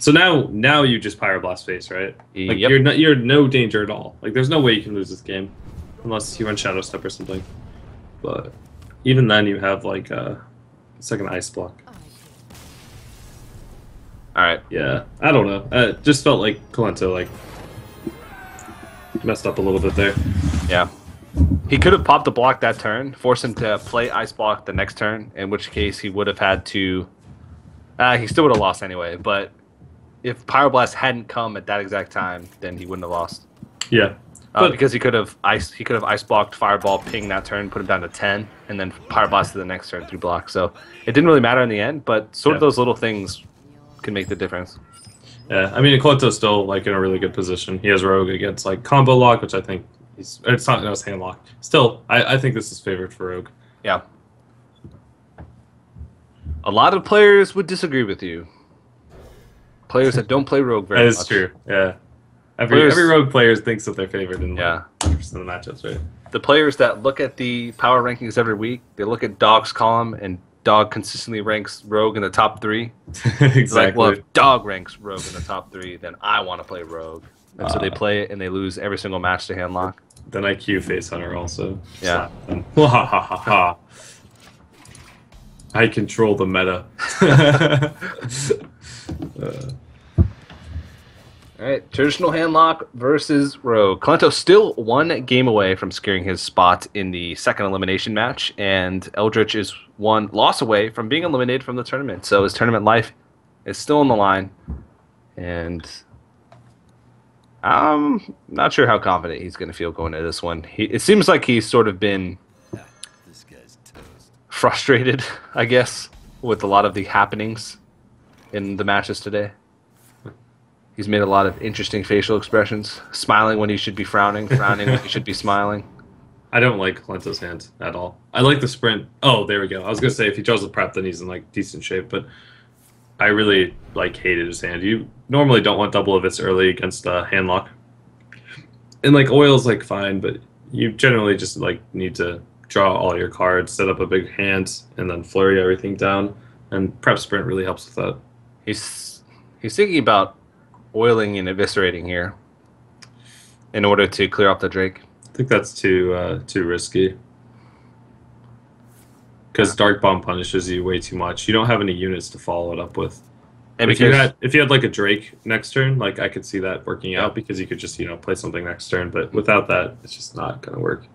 So now you just Pyroblast face, right? Like Yep. you're no danger at all. Like there's no way you can lose this game, unless you run Shadow Step or something. But even then, you have like a second Ice Block. All right. Yeah, I don't know. It just felt like Kalento like messed up a little bit there. Yeah. He could have popped the block that turn, force him to play Ice Block the next turn, in which case he would have had to... he still would have lost anyway, but if Pyroblast hadn't come at that exact time, then he wouldn't have lost. Yeah. Because he could have ice blocked Fireball, ping that turn, put him down to 10, and then Pyroblast to the next turn through block. So it didn't really matter in the end, but sort of those little things can make the difference. Yeah, I mean, Kalento's still like in a really good position. He has Rogue against like combo lock, which I think it's not no, it's hand lock. Still, I think this is favored for Rogue. Yeah. A lot of players would disagree with you. Players that don't play Rogue very much. That is true. Yeah. Every Rogue player thinks that they're favored in like, 100% of the matchups, right? The players that look at the power rankings every week, they look at Dog's column, and Dog consistently ranks Rogue in the top 3. Exactly. Like, well, if Dog ranks Rogue in the top 3, then I want to play Rogue. And so they play it, and they lose every single match to handlock. Then I queue Face Hunter also. Yeah. Ha ha ha ha. I control the meta. Alright, traditional handlock versus Rogue. Kalento still 1 game away from securing his spot in the second elimination match, and Eldritch is 1 loss away from being eliminated from the tournament. So his tournament life is still on the line, and I'm not sure how confident he's going to feel going into this one. It seems like he's sort of been frustrated, I guess, with a lot of the happenings in the matches today. He's made a lot of interesting facial expressions, smiling when he should be frowning, frowning when he should be smiling. I don't like Kalento's hands at all. I like the sprint. Oh, there we go. I was going to say if he draws the prep, then he's in like decent shape, but I really like hated his hand. You normally don't want double of its early against hand lock. And like oil's like fine, but you generally just like need to draw all your cards, set up a big hand, and then flurry everything down. And prep sprint really helps with that. He's thinking about oiling and eviscerating here in order to clear off the Drake. I think that's too risky. Because Dark Bomb punishes you way too much. You don't have any units to follow it up with. And if you had like a Drake next turn, like I could see that working out because you could just play something next turn. But without that, it's just not gonna work.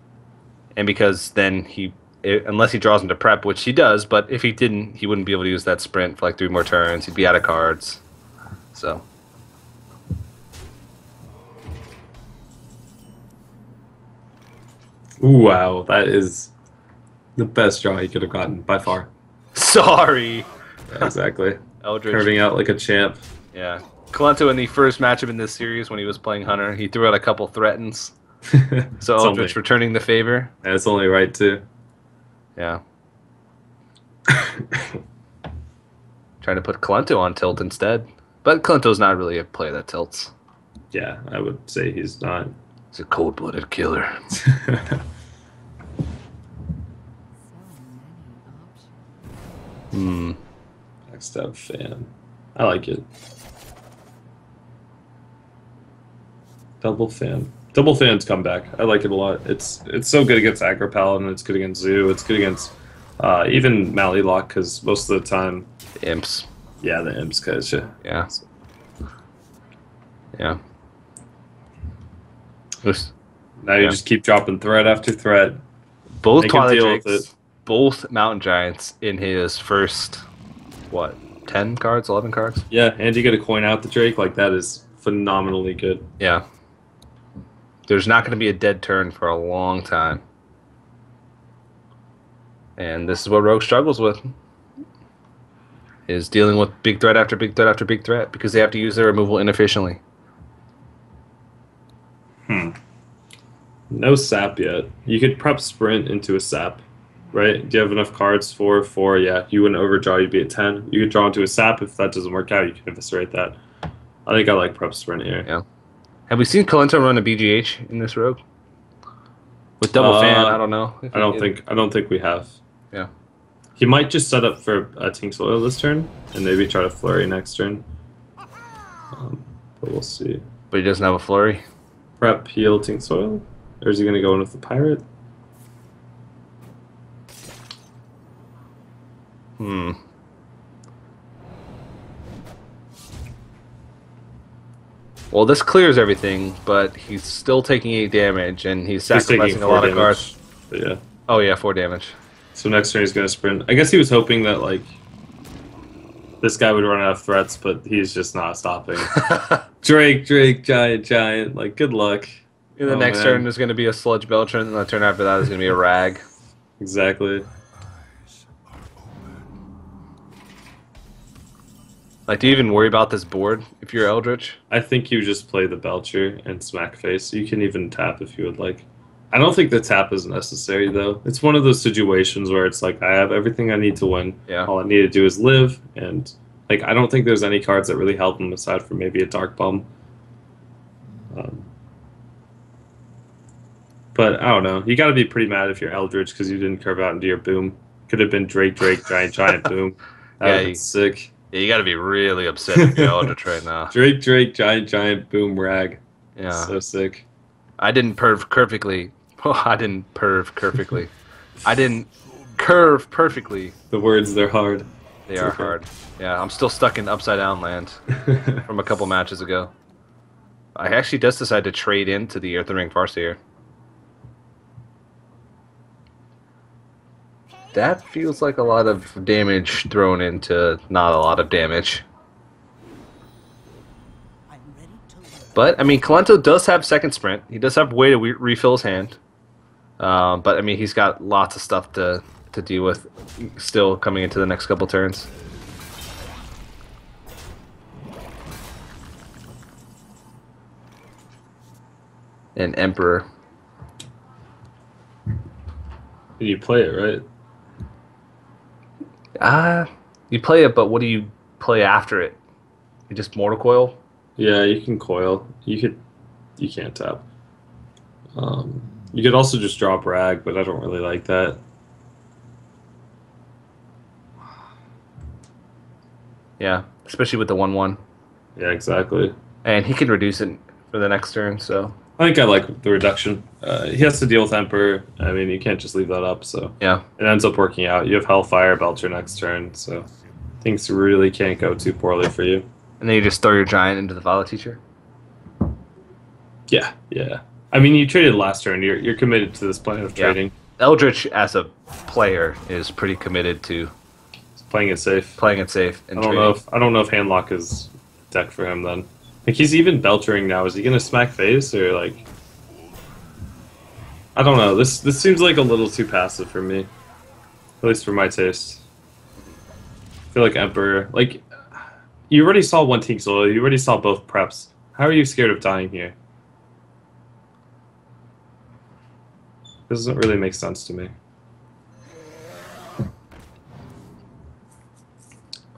And because then unless he draws into prep, which he does, but if he didn't, he wouldn't be able to use that sprint for like 3 more turns. He'd be out of cards. So. Ooh, wow, that is the best draw he could have gotten by far. Sorry. Yeah, exactly. Eldritch. Curving out like a champ. Yeah. Kalento in the first matchup in this series when he was playing Hunter, he threw out a couple threatens. So Eldritch returning the favor. Yeah, it's only right too. Yeah. Trying to put Kalento on tilt instead. But Kalento's not really a player that tilts. Yeah, I would say he's not. He's a cold-blooded killer. Backstab fan. I like it. Double fan. Double fan's comeback. I like it a lot. It's so good against Aggro Paladin. It's good against Zoo. It's good against even Mally Lock because most of the time... The imps. Yeah, the imps, guys. Yeah. Yeah. Now you just keep dropping threat after threat. Both Twilight Drakes, both Mountain Giants in his first, 10 cards, 11 cards? Yeah, and you get a coin out the Drake. Like, that is phenomenally good. Yeah. There's not going to be a dead turn for a long time. And this is what Rogue struggles with. Is dealing with big threat after big threat after big threat because they have to use their removal inefficiently. No sap yet. You could prep sprint into a sap, right? Do you have enough cards for 4? Yeah, you wouldn't overdraw. You'd be at 10. You could draw into a sap. If that doesn't work out, you can eviscerate that. I think I like prep sprint here. Yeah. Have we seen Kalento run a BGH in this Rogue? With double fan, I don't know. I don't think we have. Yeah. He might just set up for a Tinks Oil this turn and maybe try to flurry next turn. but we'll see. But he doesn't have a flurry. Prep yielding soil, or is he going to go in with the pirate? Well, this clears everything, but he's still taking 8 damage, and he's sacrificing a lot of cards. But yeah. Oh yeah, 4 damage. So next turn he's going to sprint. I guess he was hoping that like this guy would run out of threats, but he's just not stopping. Drake, giant. Like, good luck. In the next turn, there's going to be a Sludge Belcher, and the turn after that is going to be a Rag. Exactly. Like, do you even worry about this board if you're Eldritch? I think you just play the Belcher and smack face. You can even tap if you would like. I don't think the tap is necessary, though. It's one of those situations where it's like, I have everything I need to win. Yeah. All I need to do is live, and like I don't think there's any cards that really help him aside from maybe a Dark Bomb. But I don't know. You got to be pretty mad if you're Eldritch because you didn't curve out into your boom. Could have been Drake, giant boom. That would have been sick. Yeah, you got to be really upset if you're Eldritch right now. Drake, giant boom, Rag. Yeah. So sick. I didn't perv perfectly. Oh, I didn't perv perfectly. I didn't curve perfectly. The words, they're hard. They are hard. Yeah, I'm still stuck in Upside Down land from a couple matches ago. I actually just decided to trade into the Earthen Ring Farseer. That feels like a lot of damage thrown into not a lot of damage. But, I mean, Kalento does have second sprint. He does have a way to refill his hand. But, I mean, he's got lots of stuff to deal with still coming into the next couple turns. And Emperor. You play it, right? You play it, but what do you play after it? You just Mortal Coil? Yeah, you can coil. You can't tap. You could also just drop Rag, but I don't really like that. Yeah, especially with the 1/1. Yeah, exactly. And he can reduce it for the next turn, so... I think I like the reduction. He has to deal with Emperor. I mean, you can't just leave that up, so... Yeah. It ends up working out. You have Hellfire, Belcher next turn, so... Things really can't go too poorly for you. And then you just throw your Giant into the Violet Teacher? Yeah. I mean, you traded last turn. You're committed to this plan of trading. Eldritch, as a player, is pretty committed to... Playing it safe. Playing it safe and I don't know if Handlock is deck for him then. Like, he's even Belchering now. Is he gonna smack face or like? I don't know. This seems like a little too passive for me, at least for my taste. I feel like Emperor. Like, you already saw one Tink Soul. You already saw both preps. How are you scared of dying here? This doesn't really make sense to me.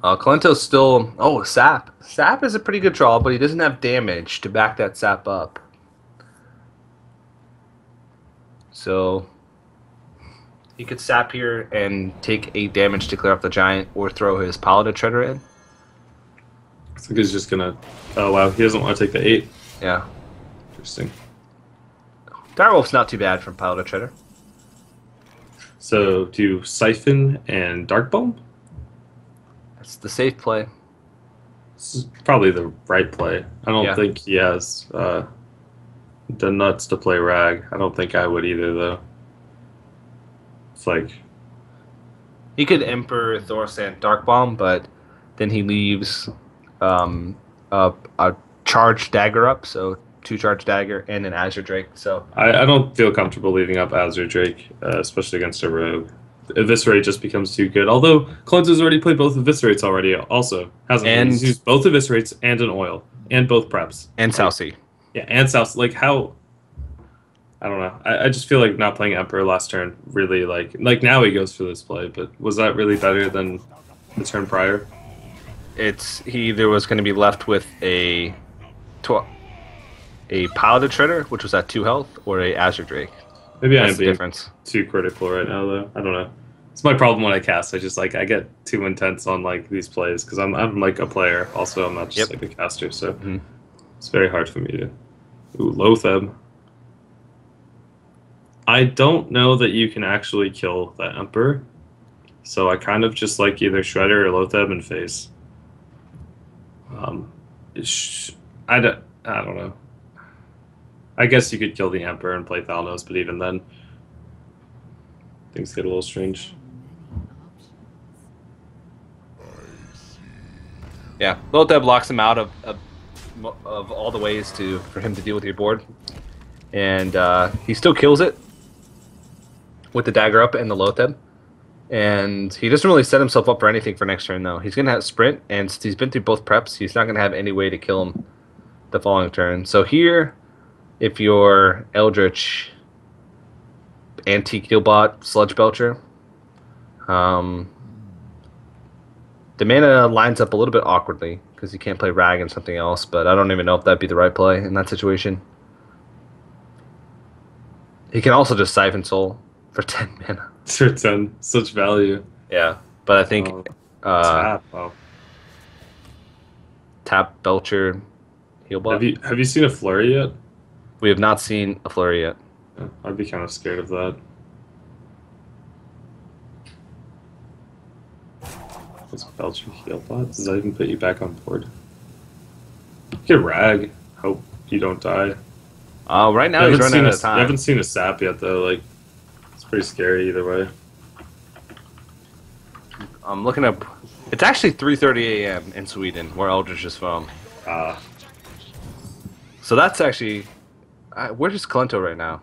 Kalento's still... Oh, Sap. Sap is a pretty good draw, but he doesn't have damage to back that Sap up. So he could Sap here and take 8 damage to clear up the Giant, or throw his Paladin Treader in. I think he's just gonna... Oh, wow. He doesn't want to take the 8. Yeah. Interesting. Direwolf's not too bad from Paladin Treader. So, do you Siphon and Dark Bomb? That's the safe play. This is probably the right play. I don't think he has the nuts to play Rag. I don't think I would either, though. It's like... He could Emperor, Thorsan, Dark Bomb, but then he leaves a charged dagger up, so 2 charged dagger and an Azure Drake. So I don't feel comfortable leaving up Azure Drake, especially against a rogue. Eviscerate just becomes too good. Although Kalento's already played both Eviscerates already, also hasn't he? He's used both Eviscerates and an oil and both preps and Southsea. Yeah, and South. Like how? I don't know. I just feel like not playing Emperor last turn really like now he goes for this play, but was that really better than the turn prior? He either was going to be left with a Paladin Treader, which was at 2 health, or a Azure Drake. Maybe That's I'm being too critical right now, though. I don't know. It's my problem when I cast. I just I get too intense on these plays because I'm like a player. Also, I'm not just like a caster. So It's very hard for me to. Ooh, Lotheb. I don't know that you can actually kill that Emperor, so I kind of just like either Shredder or Lotheb and face. Um, I don't know. I guess you could kill the Emperor and play Thalnos, but even then, things get a little strange. Yeah, Lotheb locks him out of all the ways for him to deal with your board, and he still kills it with the dagger up and the Lotheb. And he doesn't really set himself up for anything for next turn, though. He's going to have sprint, and since he's been through both preps, he's not going to have any way to kill him the following turn. So here, if you're Eldritch, Antique Healbot, Sludge Belcher, the mana lines up a little bit awkwardly because you can't play Rag and something else, but I don't even know if that'd be the right play in that situation. He can also just Siphon Soul for 10 mana. For 10, such value. Yeah, but I think Tap. Oh. Tap Belcher Healbot. Have you seen a Flurry yet? We have not seen a Flurry yet. Yeah, I'd be kind of scared of that. What's Belcher Healbot? Does that even put you back on board? Get Rag. Hope you don't die. Right now he's running out of time. I haven't seen a Sap yet though. Like, it's pretty scary either way. I'm looking up. It's actually 3:30 a.m. in Sweden, where Eldritch is from. So that's actually. Where's Kalento right now?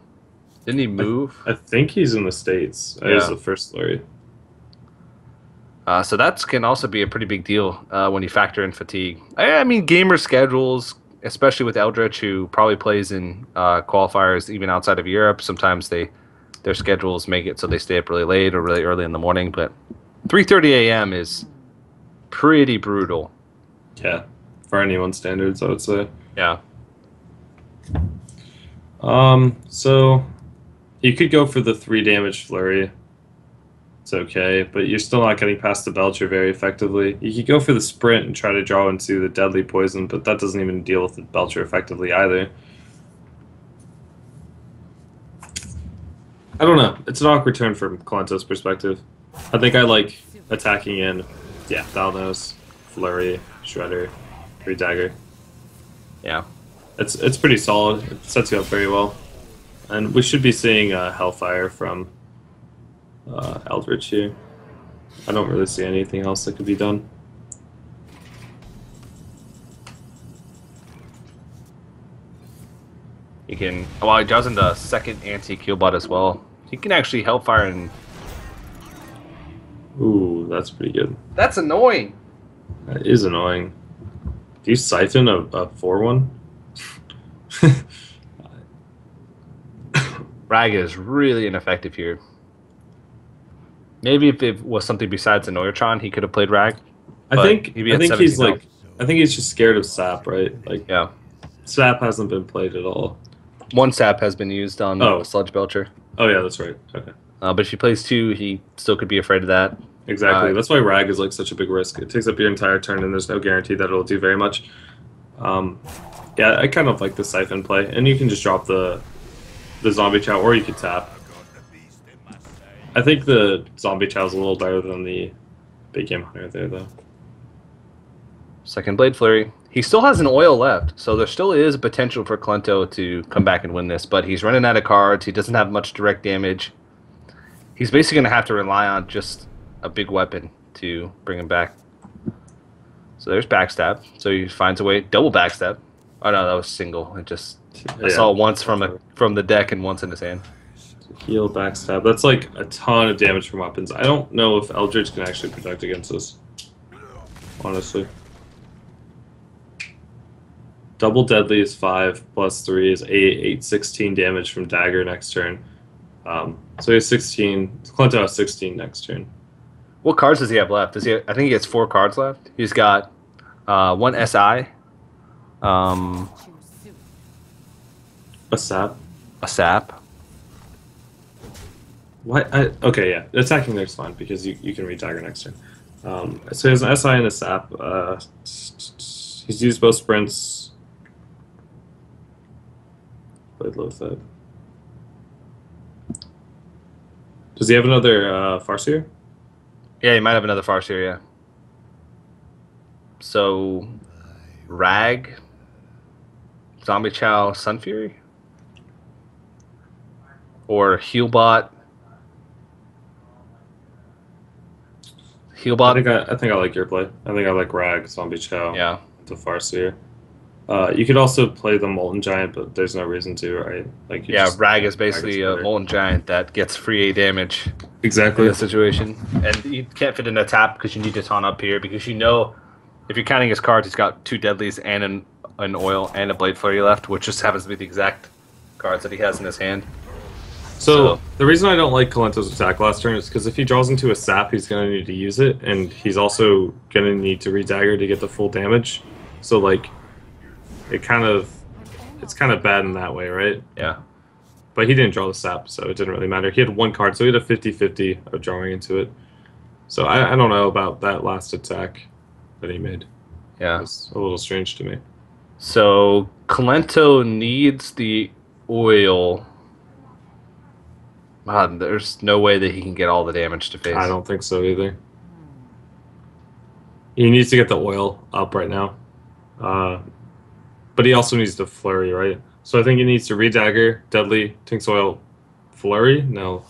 Didn't he move? I think he's in the States. Yeah. He's the first Flurry. So that can also be a pretty big deal when you factor in fatigue. I mean, gamer schedules, especially with Eldritch, who probably plays in qualifiers even outside of Europe. Sometimes their schedules make it so they stay up really late or really early in the morning. But 3:30 a.m. is pretty brutal. Yeah, for anyone's standards, I would say. Yeah. So you could go for the 3 damage Flurry. It's okay, but you're still not getting past the Belcher very effectively. You could go for the Sprint and try to draw into the Deadly Poison, but that doesn't even deal with the Belcher effectively either. I don't know. It's an awkward turn from Kalento's perspective. I think I like attacking in, Thalnos, Flurry, Shredder, 3 Dagger. Yeah. It's pretty solid. It sets you up very well. And we should be seeing Hellfire from Eldritch here. I don't really see anything else that could be done. He can. Well, he draws in the second Antique Healbot as well. He can actually Hellfire and. Ooh, that's pretty good. That's annoying. That is annoying. Do you Siphon a 4/1? Rag is really ineffective here. Maybe if it was something besides Annoyertron, he could have played Rag. I think he's health. I think he's just scared of Sap, right? Like, Yeah. Sap hasn't been played at all. One Sap has been used on Sludge Belcher. Oh yeah, that's right. Okay. But if he plays 2, he still could be afraid of that. Exactly. That's why Rag is like such a big risk. It takes up your entire turn, and there's no guarantee that it'll do very much. Yeah, I kind of like the Siphon play, and you can just drop the Zombie Chow, or you could tap. I think the Zombie Chow is a little better than the Big Game Hunter there, though. Second Blade Flurry. He still has an oil left, so there still is potential for Kalento to come back and win this, but he's running out of cards. He doesn't have much direct damage. He's basically going to have to rely on just a big weapon to bring him back. So there's Backstab. So he finds a way. Double Backstab. Oh no, that was single. It just I saw it once from the deck and once in his hand. Heal, Backstab. That's like a ton of damage from weapons. I don't know if Eldritch can actually protect against this. Honestly. Double Deadly is 5 plus 3 is 8. 16 damage from Dagger next turn. So he has 16. Kalento has 16 next turn. What cards does he have left? I think he has 4 cards left. He's got 1 SI. A Sap. A Sap. What? Okay, yeah. Attacking there's fine because you can read Dagger next turn. So he has an SI and a Sap. He's used both sprints. played low side. Does he have another Farseer? Yeah, he might have another Farseer, yeah. So, Rag, Zombie Chow, Sun Fury? Or Healbot? Healbot? I think I like your play. I think I like Rag, Zombie Chow, Yeah. the Farseer. You could also play the Molten Giant, but there's no reason to, right? Like Yeah, Rag is basically a better. Molten Giant that gets free A damage Exactly. in this situation. And you can't fit in a tap because you need to taunt up here because you know if you're counting his cards, he's got 2 deadlies and an oil and a Blade Flurry left, which just happens to be the exact cards that he has in his hand. So the reason I don't like Kalento's attack last turn is because if he draws into a sap, he's going to need to use it, and he's also going to need to redagger to get the full damage. So like, it's kind of bad in that way, right? Yeah. But he didn't draw the sap, so it didn't really matter. He had 1 card, so he had a 50-50 of drawing into it. So I don't know about that last attack that he made. Yeah. It's a little strange to me. So Kalento needs the oil. Wow, there's no way that he can get all the damage to face. I don't think so either. He needs to get the oil up right now. But he also needs the flurry, right? So I think he needs to redagger, deadly, Tink's oil, flurry? No.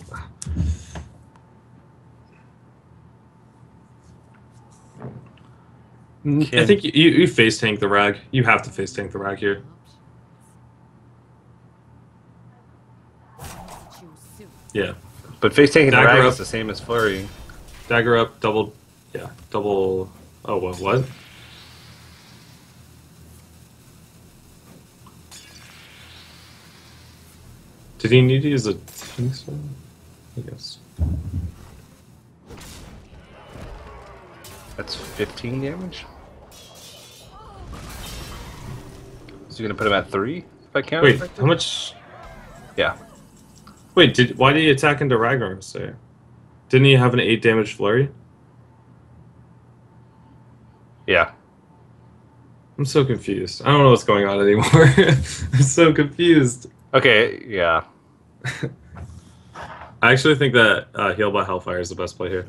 I think you face tank the Rag. You have to face tank the Rag here. Yeah. But face tanking the Dagger Rag up. is the same as flurry. Dagger up, double. Yeah, double. Oh, what? Did he need to use a Tink's oil? I guess. That's 15 damage. So you're gonna put him at 3 if I count. Wait, how much? Yeah. Wait, why did he attack into Ragnar's there? Didn't he have an 8 damage flurry? Yeah. I'm so confused. I don't know what's going on anymore. I'm so confused. Okay. Yeah. I actually think that Heal by Hellfire is the best play here.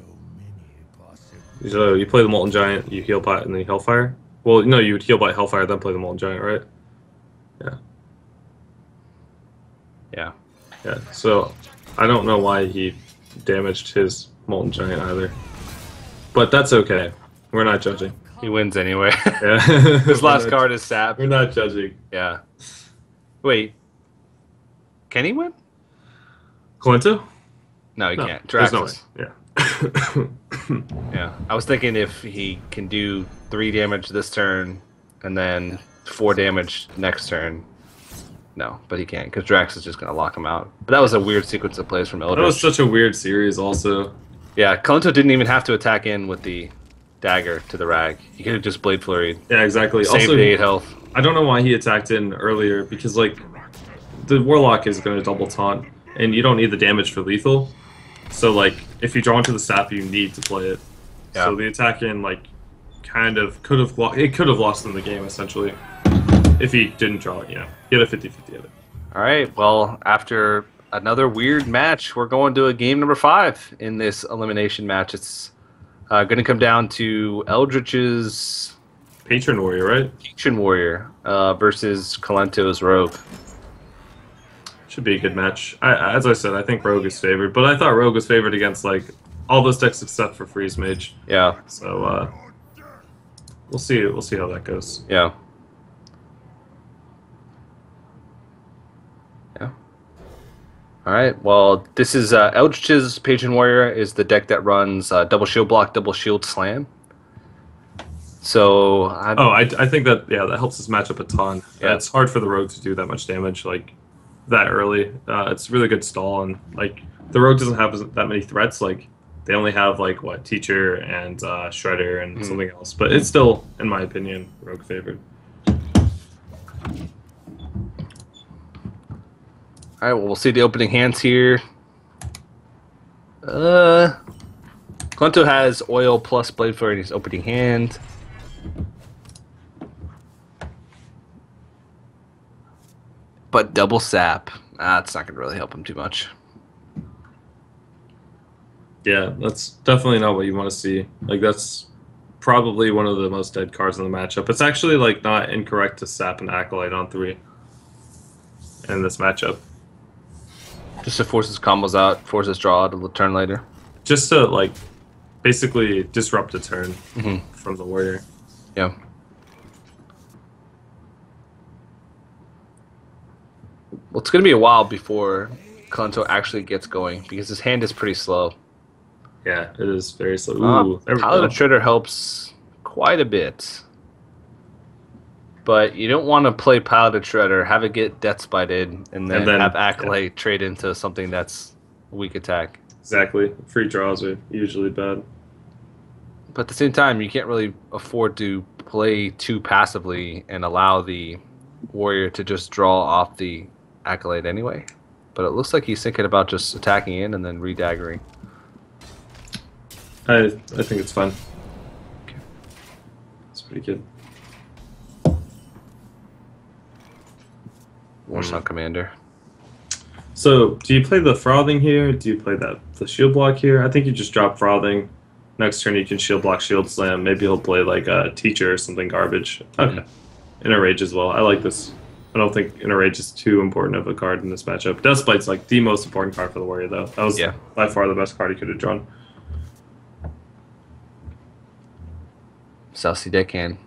So you play the Molten Giant, you heal by, and then you Hellfire. Well, no, you would heal by Hellfire, then play the Molten Giant, right? Yeah. Yeah. Yeah. So I don't know why he damaged his Molten Giant either, but that's okay. We're not judging. He wins anyway. Yeah. His last card is Sap. We're not judging. Yeah. Wait. Can he win? Kalento? No, he can't. There's no way. Draxus. Yeah. Yeah. I was thinking if he can do 3 damage this turn and then 4 damage next turn. No, but he can't because Drax is just going to lock him out. But that was a weird sequence of plays from Eldritch. That was such a weird series also. Yeah, Kalento didn't even have to attack in with the dagger to the Rag. He could have just Blade Flurried. Yeah, exactly. Saved Also, 8 health. I don't know why he attacked in earlier because, like, the Warlock is going to double taunt, and you don't need the damage for lethal. So, like, if you draw into the sap, you need to play it. Yeah. So the attack in, like, kind of could have lost them the game, essentially, if he didn't draw it, you know. He had a 50-50 of it. All right, well, after another weird match, we're going to a game number 5 in this elimination match. It's going to come down to Eldritch's Patron Warrior, right? Patron Warrior versus Kalento's Rogue. Should be a good match. As I said, I think Rogue is favored, but I thought Rogue was favored against, like, all those decks except for Freeze Mage. Yeah. So, we'll see how that goes. Yeah. Yeah. All right. Well, this is Eldritch's Patron Warrior is the deck that runs double shield block, double shield slam. So I think that that helps this matchup a ton. Yeah. It's hard for the Rogue to do that much damage like that early. It's really good stall, and like the Rogue doesn't have that many threats. Like they only have like what Teacher and Shredder and something else. But it's still, in my opinion, Rogue favored. All right, well, we'll see the opening hands here. Kalento has oil plus Blade Flurry in his opening hand. But double sap, that's not going to really help him too much. Yeah, that's definitely not what you want to see. Like, that's probably one of the most dead cards in the matchup. It's actually, like, not incorrect to sap an Acolyte on 3 in this matchup. Just to force his combos out, force his draw to turn later. Just to, like, basically disrupt a turn from the warrior. Yeah. Well, it's going to be a while before Kalento actually gets going because his hand is pretty slow. Yeah, it is very slow. Ooh, Paladin Shredder helps quite a bit. But you don't want to play Paladin Shredder, have it get Death Spited, and then have Acolyte trade into something that's weak attack. Exactly. Free draws are usually bad. But at the same time, you can't really afford to play too passively and allow the warrior to just draw off the Acolyte anyway. But it looks like he's thinking about just attacking in and then redaggering. I think it's fine. Okay. It's pretty good. Warsong Commander. So, do you play the Frothing here? Do you play the Shield Block here? I think you just drop Frothing. Next turn you can Shield Block, Shield Slam. Maybe he'll play like a Teacher or something garbage. Okay. Inner Rage as well. I like this. I don't think Inner Rage is too important of a card in this matchup. Deathbite's like the most important card for the warrior, though. That was by far the best card he could have drawn. South Sea Deckhand.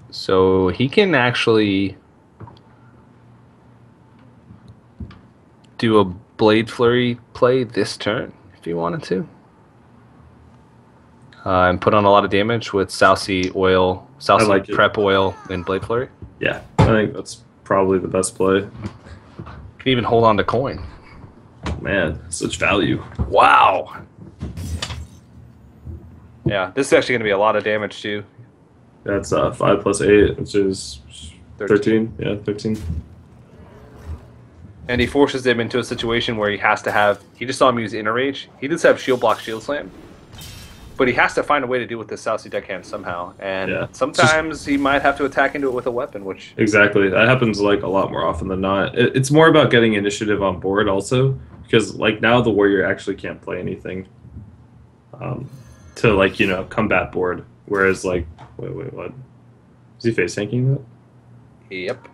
So he can actually do a Blade Flurry play this turn if he wanted to. And put on a lot of damage with South Sea Oil, South Sea Prep Oil, and Blade Flurry. Yeah, I think that's probably the best play. Can even hold on to coin. Man, such value. Wow. Yeah, this is actually going to be a lot of damage too. That's 5 + 8, which is 13. Yeah, 13. And he forces him into a situation where he has to have... He just saw him use Inner Rage. He does have Shield Block, Shield Slam. But he has to find a way to deal with this South Sea Deckhand somehow. And sometimes he might have to attack into it with a weapon, which... Exactly. That happens like a lot more often than not. It's more about getting initiative on board also. Because like now the warrior actually can't play anything to like, you know, combat board. Whereas like... Wait, what? Is he face tanking that? Yep.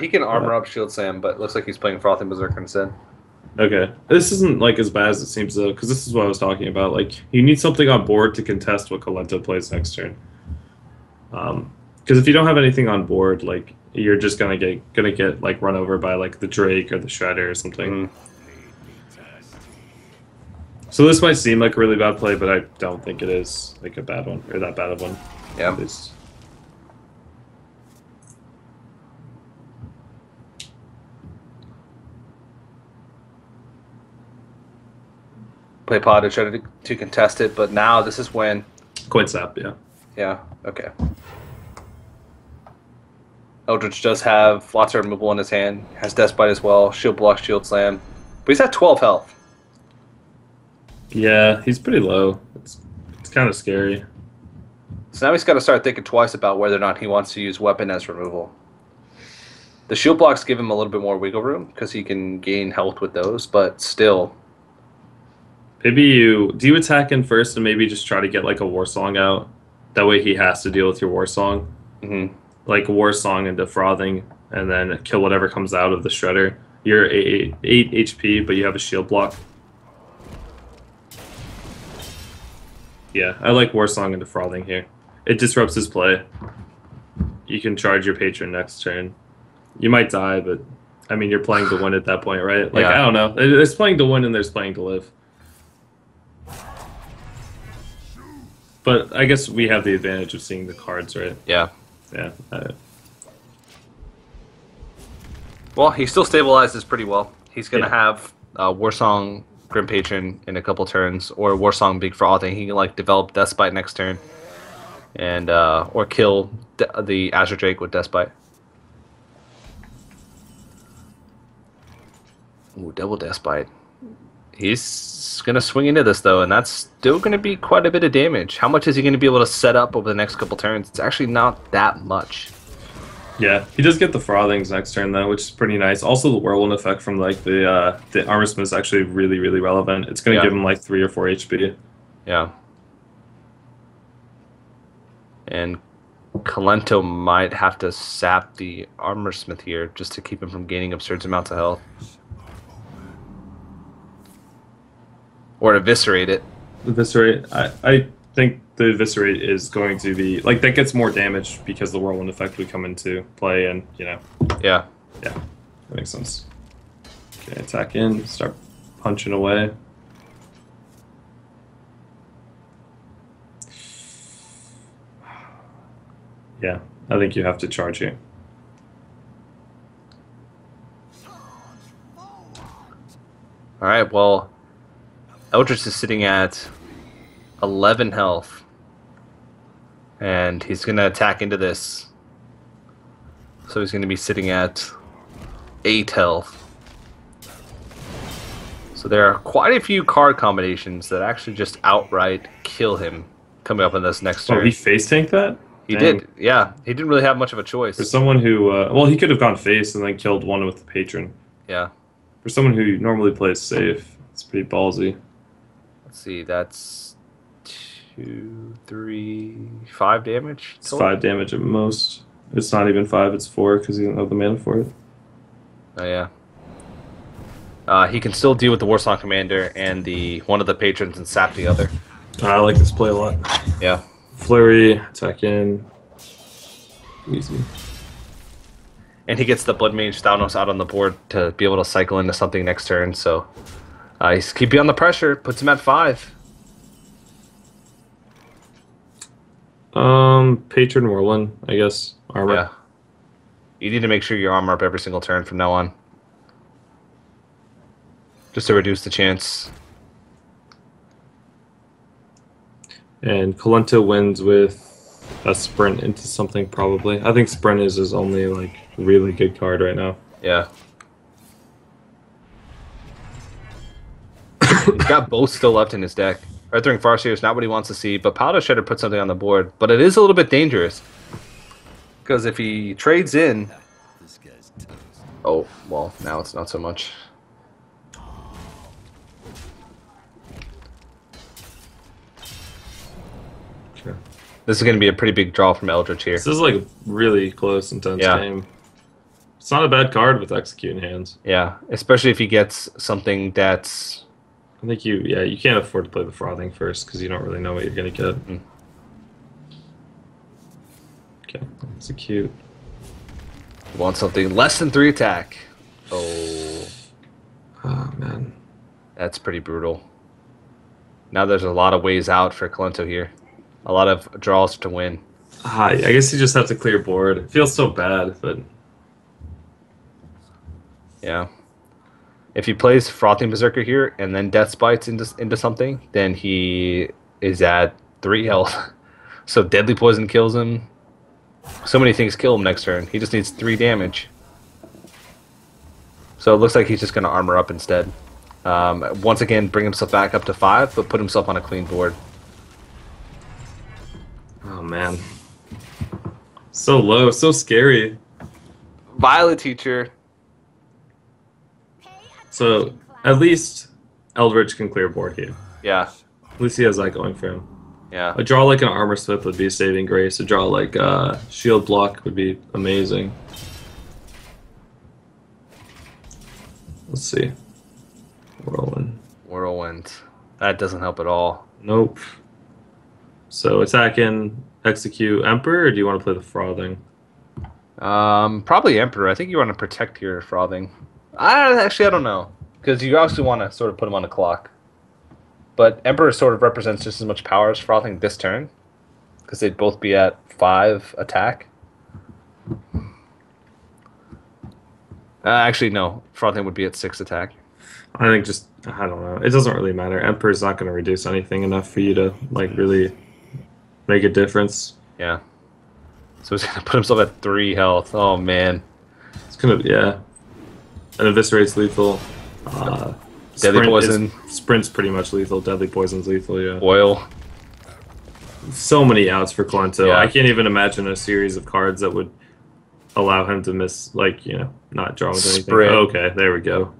He can armor up Shield Slam, but it looks like he's playing Frothing Berserker instead. Okay. This isn't like as bad as it seems though, because this is what I was talking about. Like, you need something on board to contest what Kalento plays next turn. Because if you don't have anything on board, like you're just gonna get like run over by like the Drake or the Shredder or something. So this might seem like a really bad play, but I don't think it is like a bad one or that bad of one. Yeah. Play pod to try to contest it, but now this is when... Coin sap, yeah. Yeah, okay. Eldritch does have lots of removal in his hand, has Deathbite as well, Shield Block, Shield Slam, but he's at 12 health. Yeah, he's pretty low. It's kind of scary. So now he's got to start thinking twice about whether or not he wants to use weapon as removal. The Shield Blocks give him a little bit more wiggle room because he can gain health with those, but still... Maybe you attack in first and maybe just try to get like a War Song out. That way he has to deal with your War Song. Like a War Song into Frothing and then kill whatever comes out of the Shredder. You're 8 HP, but you have a shield block. Yeah, I like War Song into Frothing here. It disrupts his play. You can charge your patron next turn. You might die, but I mean, you're playing to win at that point, right? Like, I don't know. There's playing to win and there's playing to live. But I guess we have the advantage of seeing the cards, right? Yeah. Yeah. Well, he still stabilizes pretty well. He's going to have Warsong Grim Patron in a couple turns, or Warsong Big Frothing. He can like develop Deathbite next turn, and or kill the Azure Drake with Deathbite. Ooh, double Deathbite. He's going to swing into this, though, and that's still going to be quite a bit of damage. How much is he going to be able to set up over the next couple turns? It's actually not that much. Yeah, he does get the Frothings next turn though, which is pretty nice. Also, the Whirlwind effect from like the Armor Smith is actually really really relevant. It's going to give him like 3 or 4 HP. Yeah. And Kalento might have to sap the Armor Smith here just to keep him from gaining absurd amounts of health. Or eviscerate it. Eviscerate. I think the Eviscerate is going to be like that gets more damage because the Whirlwind effect would come into play, and you know. Yeah. Yeah, that makes sense. Okay, attack in, start punching away. Yeah, I think you have to charge here. All right, well, Eldritch is sitting at 11 health. And he's going to attack into this. So he's going to be sitting at 8 health. So there are quite a few card combinations that actually just outright kill him coming up in this next turn. Oh, he face tanked that? He did, yeah. He didn't really have much of a choice. For someone who, well, he could have gone face and then killed one with the Patron. Yeah. For someone who normally plays safe, it's pretty ballsy. Let's see, that's 2, 3, 5 damage. It's 5 damage at most. It's not even 5, it's 4 because he doesn't have the mana for it. Oh, yeah. He can still deal with the Warsong Commander and the one of the Patrons and sap the other. I like this play a lot. Yeah. Flurry, attack in. Easy. And he gets the Blood Mage Thanos out on the board to be able to cycle into something next turn, so he's keeping on the pressure, puts him at 5. Patron Whirlwind, I guess. Armor. Yeah. You need to make sure you armor up every single turn from now on. Just to reduce the chance. And Kalento wins with a sprint into something, probably. I think sprint is his only, like, really good card right now. Yeah. He's got both still left in his deck. Earthring Farseer is not what he wants to see, but Powder Shredder puts something on the board. But it is a little bit dangerous. Because if he trades in... Oh, well, now it's not so much. Sure. This is going to be a pretty big draw from Eldritch here. This is like a really close, intense game. It's not a bad card with Execute in hands. Yeah, especially if he gets something that's... I think you can't afford to play the Frothing first because you don't really know what you're going to get. Mm. Okay, Execute. You want something less than 3 attack. Oh. Oh, man. That's pretty brutal. Now there's a lot of ways out for Kalento here. A lot of draws to win. I guess you just have to clear board. It feels so bad, but... Yeah. If he plays Frothing Berserker here and then Death Spites into something, then he is at 3 health. So Deadly Poison kills him. So many things kill him next turn. He just needs 3 damage. So it looks like he's just going to armor up instead. Once again, bring himself back up to 5, but put himself on a clean board. Oh, man. So low, so scary. Violet Teacher. So, at least Eldritch can clear board here. Yeah. At least he has that going for him. Yeah. A draw like an Armor Smith would be a saving grace. A draw like Shield Block would be amazing. Let's see. Whirlwind. That doesn't help at all. Nope. So attack in, execute Emperor, or do you want to play the Frothing? Probably Emperor. I think you want to protect your Frothing. I don't know. Because you also want to sort of put him on the clock. But Emperor sort of represents just as much power as Frothing this turn. Because they'd both be at 5 attack. Actually, no. Frothing would be at 6 attack. I think just, I don't know. It doesn't really matter. Emperor's not going to reduce anything enough for you to, like, really make a difference. Yeah. So he's going to put himself at 3 health. Oh, man. It's going to, yeah. And Eviscerate's lethal. Deadly Poison. Sprint's pretty much lethal. Deadly Poison's lethal, yeah. Oil. So many outs for Kalento. Yeah. I can't even imagine a series of cards that would allow him to miss, like, not draw with anything. Sprint. Oh, okay, there we go.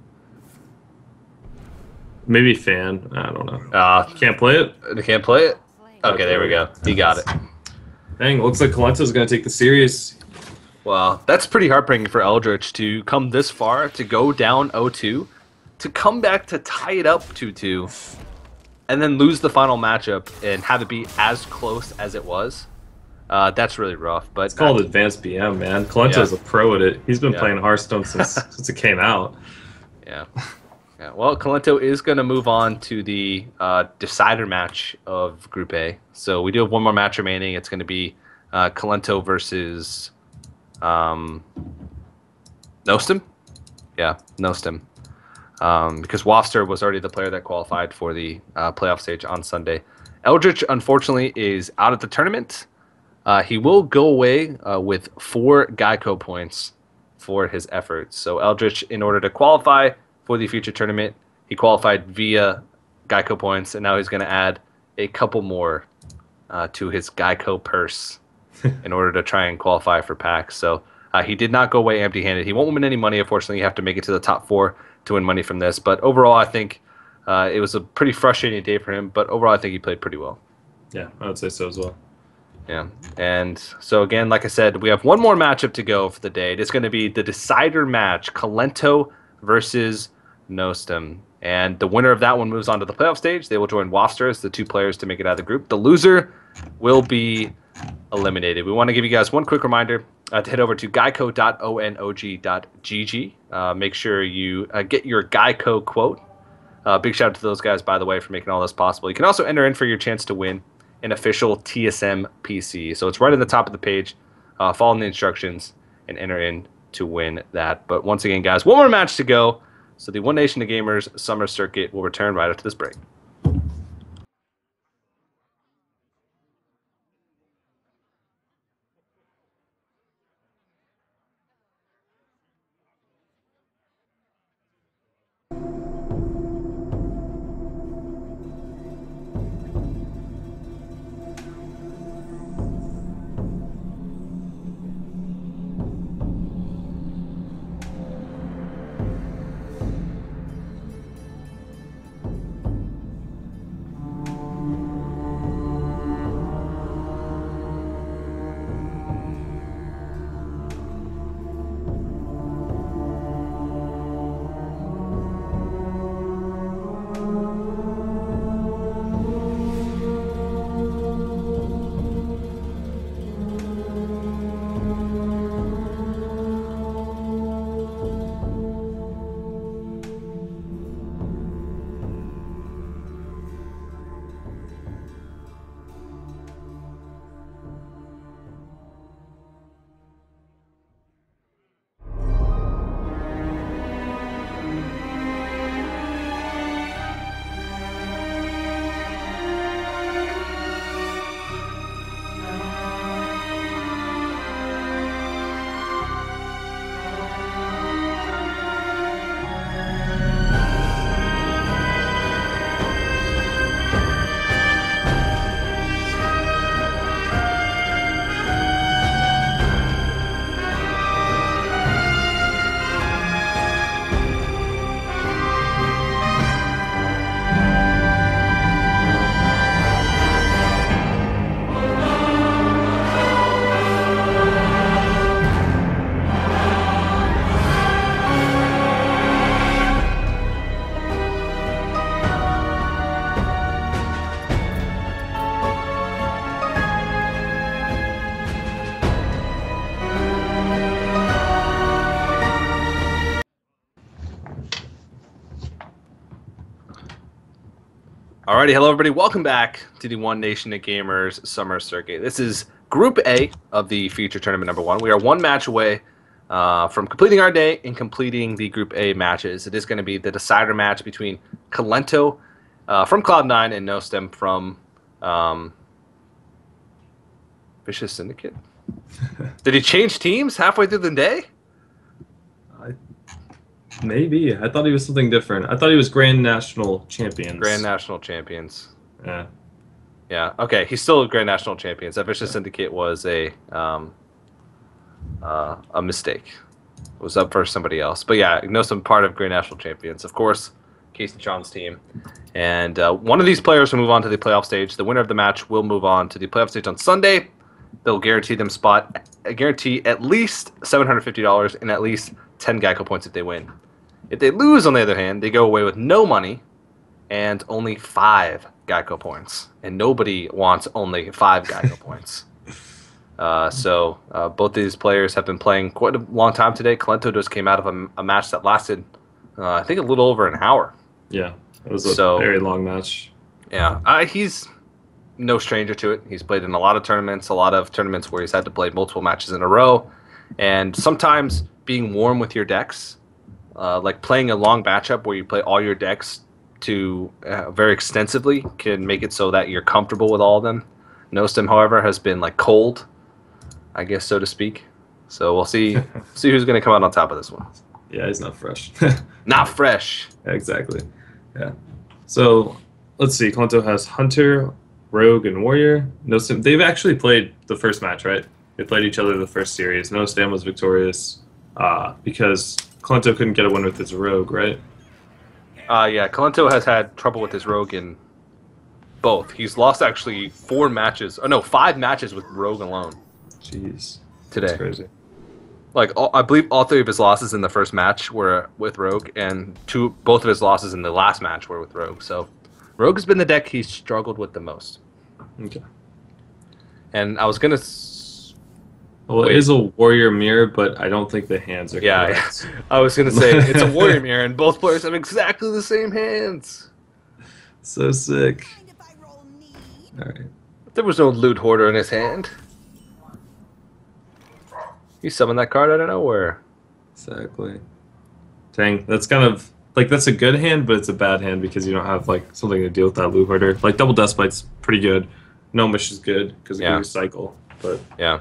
Maybe fan. I don't know. Can't play it? They can't play it? Okay, there we go. He got it. Dang, looks like Colento's going to take the series. Well, that's pretty heartbreaking for Eldritch to come this far, to go down 0-2, to come back to tie it up 2-2, and then lose the final matchup and have it be as close as it was. That's really rough. But it's called advanced BM, man. Colento's a pro at it. He's been playing Hearthstone since it came out. Yeah. Yeah. Well, Colento is going to move on to the decider match of Group A. So we do have one more match remaining. It's going to be Colento versus Nostim. Yeah, Nostim. Because Wafster was already the player that qualified for the playoff stage on Sunday. Eldritch, unfortunately, is out of the tournament. He will go away with 4 GEICO points for his efforts. So Eldritch, in order to qualify for the future tournament, he qualified via GEICO points, and now he's going to add a couple more to his GEICO purse in order to try and qualify for PAX. So he did not go away empty-handed. He won't win any money, unfortunately. You have to make it to the top 4 to win money from this. But overall, I think it was a pretty frustrating day for him. But overall, I think he played pretty well. Yeah, I would say so as well. Yeah, and so again, like I said, we have one more matchup to go for the day. It's going to be the decider match, Colento versus Nostim. And the winner of that one moves on to the playoff stage. They will join Wafster as the 2 players to make it out of the group. The loser will be eliminated. We want to give you guys one quick reminder to head over to geico.onog.gg. Make sure you get your GEICO quote. Big shout out to those guys, by the way, for making all this possible. You can also enter in for your chance to win an official TSM PC. So it's right at the top of the page. Follow the instructions and enter in to win that. But once again, guys, one more match to go. So the One Nation of Gamers Summer Circuit will return right after this break. Alrighty, hello everybody. Welcome back to the One Nation of Gamers Summer Circuit. This is Group A of the Future Tournament number 1. We are one match away from completing our day and completing the Group A matches. It is going to be the decider match between Colento from Cloud9 and Nostem from Vicious Syndicate. Did he change teams halfway through the day? Maybe. I thought he was something different. I thought he was Grand National Champions. Grand National Champions. Yeah. Yeah. Okay. He's still Grand National Champions. That Vicious Syndicate was a a mistake. It was up for somebody else. But yeah, Nosum part of Great National Champions, of course. Casey Sean's team. And one of these players will move on to the playoff stage. The winner of the match will move on to the playoff stage on Sunday. They'll guarantee them guarantee at least $750 and at least 10 GEICO points if they win. If they lose, on the other hand, they go away with no money and only 5 GEICO points. And nobody wants only 5 GEICO points. So both these players have been playing quite a long time today. Calento just came out of a match that lasted, I think, a little over an hour. Yeah, it was a very long match. Yeah, he's no stranger to it. He's played in a lot of tournaments where he's had to play multiple matches in a row. And sometimes being warm with your decks, like playing a long matchup where you play all your decks to very extensively, can make it so that you're comfortable with all of them. Nostem, however, has been like cold, I guess, so to speak. So we'll see who's going to come out on top of this one. Yeah, he's not fresh. Not fresh. Exactly. Yeah. So let's see. Calento has Hunter, Rogue, and Warrior. Nostem, they've actually played the first match, right? They played each other the first series. Nostem was victorious because Calento couldn't get a win with his Rogue, right? Yeah, Calento has had trouble with his Rogue in both. He's lost actually 5 matches with Rogue alone. Jeez. Today. That's crazy. Like, I believe all 3 of his losses in the first match were with Rogue, and both of his losses in the last match were with Rogue. So, Rogue has been the deck he's struggled with the most. Okay. And I was gonna. Well, it is a Warrior mirror, but I don't think the hands are correct. Yeah. I was gonna say it's a Warrior mirror, and both players have exactly the same hands. So sick. All right. There was no Loot Hoarder in his hand. He summoned that card out of nowhere. Exactly. Dang, that's kind of like that's a good hand, but it's a bad hand because you don't have like something to deal with that Loot Hoarder. Like double Despite's pretty good. Gnomish is good because it can recycle. But yeah.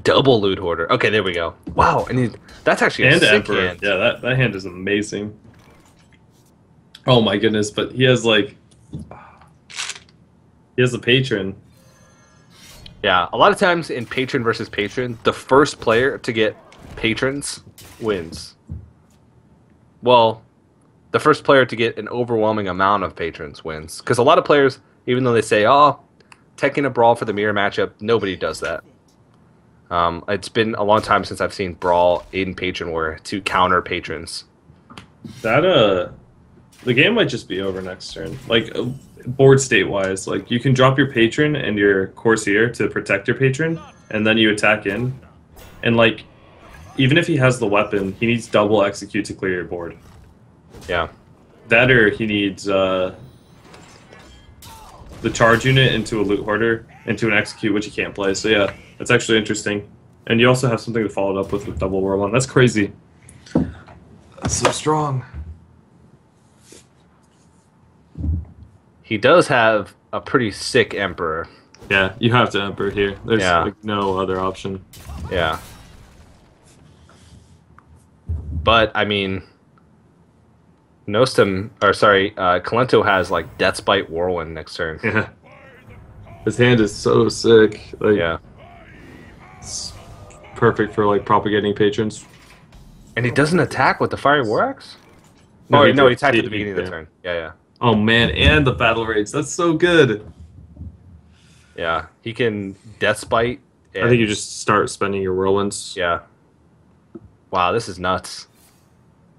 Double Loot Hoarder. Okay, there we go. Wow, and that's actually a sick Emperor. hand. Yeah, that hand is amazing. Oh my goodness, but he has like the patron. Yeah, a lot of times in patron versus patron, the first player to get patrons wins. Well, the first player to get an overwhelming amount of patrons wins. Because a lot of players, even though they say, oh, taking a Brawl for the mirror matchup, nobody does that. It's been a long time since I've seen Brawl in Patron War to counter patrons. The game might just be over next turn. Like, board state-wise, like, you can drop your patron and your Courtier to protect your patron, and then you attack in. And, like, even if he has the weapon, he needs double execute to clear your board. Yeah. That or he needs the charge unit into a Loot Hoarder, into an execute, which he can't play. So, yeah, that's actually interesting. And you also have something to follow it up with double Whirlwind. That's crazy. That's so strong. He does have a pretty sick Emperor. Yeah, you have to Emperor here. There's like no other option. Yeah. But, I mean, Calento has, like, Deathbite Whirlwind next turn. Yeah. His hand is so sick. Like, yeah. It's perfect for, like, propagating patrons. And he doesn't attack with the Fiery War Axe? No, he attacked at the beginning of the turn. Yeah. Oh, man, and the Battle Rage. That's so good. Yeah, he can Deathbite. I think you just start spending your Whirlwinds. Yeah. Wow, this is nuts.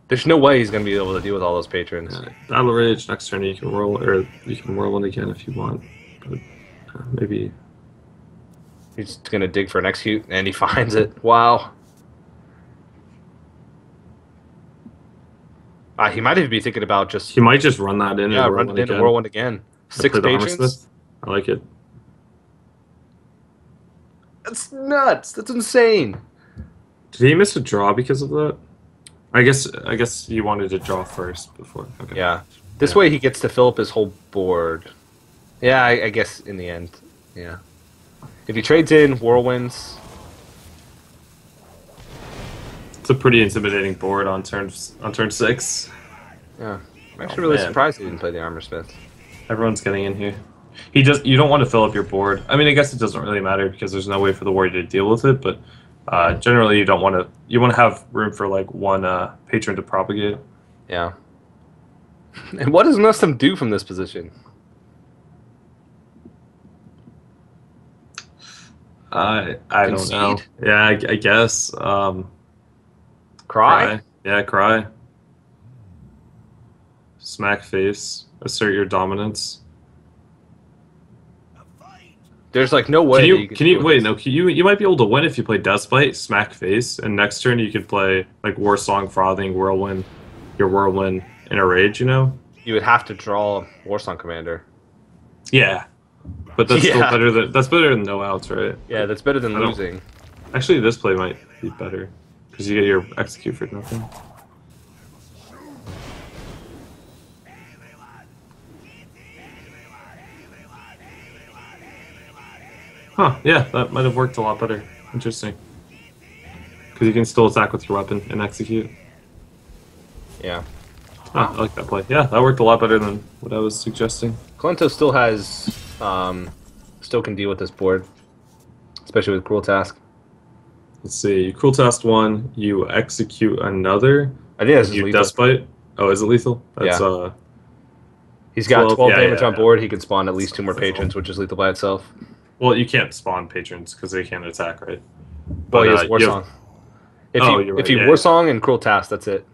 There's no way he's going to be able to deal with all those patrons. Yeah. Battle Rage, next turn you can Whirlwind again if you want. But maybe... He's going to dig for an execute, and he finds it. Wow. He might even be thinking about just... He might just run that in and run it in and Whirlwind again. 6 patrons? I like it. That's nuts. That's insane. Did he miss a draw because of that? I guess you wanted to draw first before. Okay. Yeah. This way he gets to fill up his whole board. Yeah, I guess in the end. Yeah. If he trades in Whirlwinds... It's a pretty intimidating board on turn 6. Yeah. I'm actually really surprised he didn't play the Armor Smith. Everyone's getting in here. You don't want to fill up your board. I mean, I guess it doesn't really matter because there's no way for the warrior to deal with it. But generally, you don't want to. You want to have room for like one patron to propagate. Yeah. And what does Nustum do from this position? I don't know. Yeah, I guess. Cry? Yeah, cry. Smack face. Assert your dominance. There's like no way. Can you wait? No, you might be able to win if you play Dustbite, Smack Face, and next turn you could play like War Song, Frothing, Whirlwind, your Whirlwind in a rage. You know. You would have to draw Warsong Commander. Yeah, but that's still better than no outs, right? Yeah, that's better than losing. Actually, this play might be better because you get your execute for nothing. Huh, yeah, that might have worked a lot better. Interesting. Because you can still attack with your weapon and execute. Yeah. Ah, I like that play. Yeah, that worked a lot better than what I was suggesting. Kalento still has... still can deal with this board. Especially with Cruel Task. Let's see. You Cruel Task one, you execute another. I think that's you lethal. Dustbite. Oh, is it lethal? That's, yeah. He's got 12 damage on yeah. board. He can spawn at least 2 more patrons, which is lethal by itself. Well, you can't spawn patrons because they can't attack, right? Well, he has Warsong. If you Warsong and Cruel Task, that's it.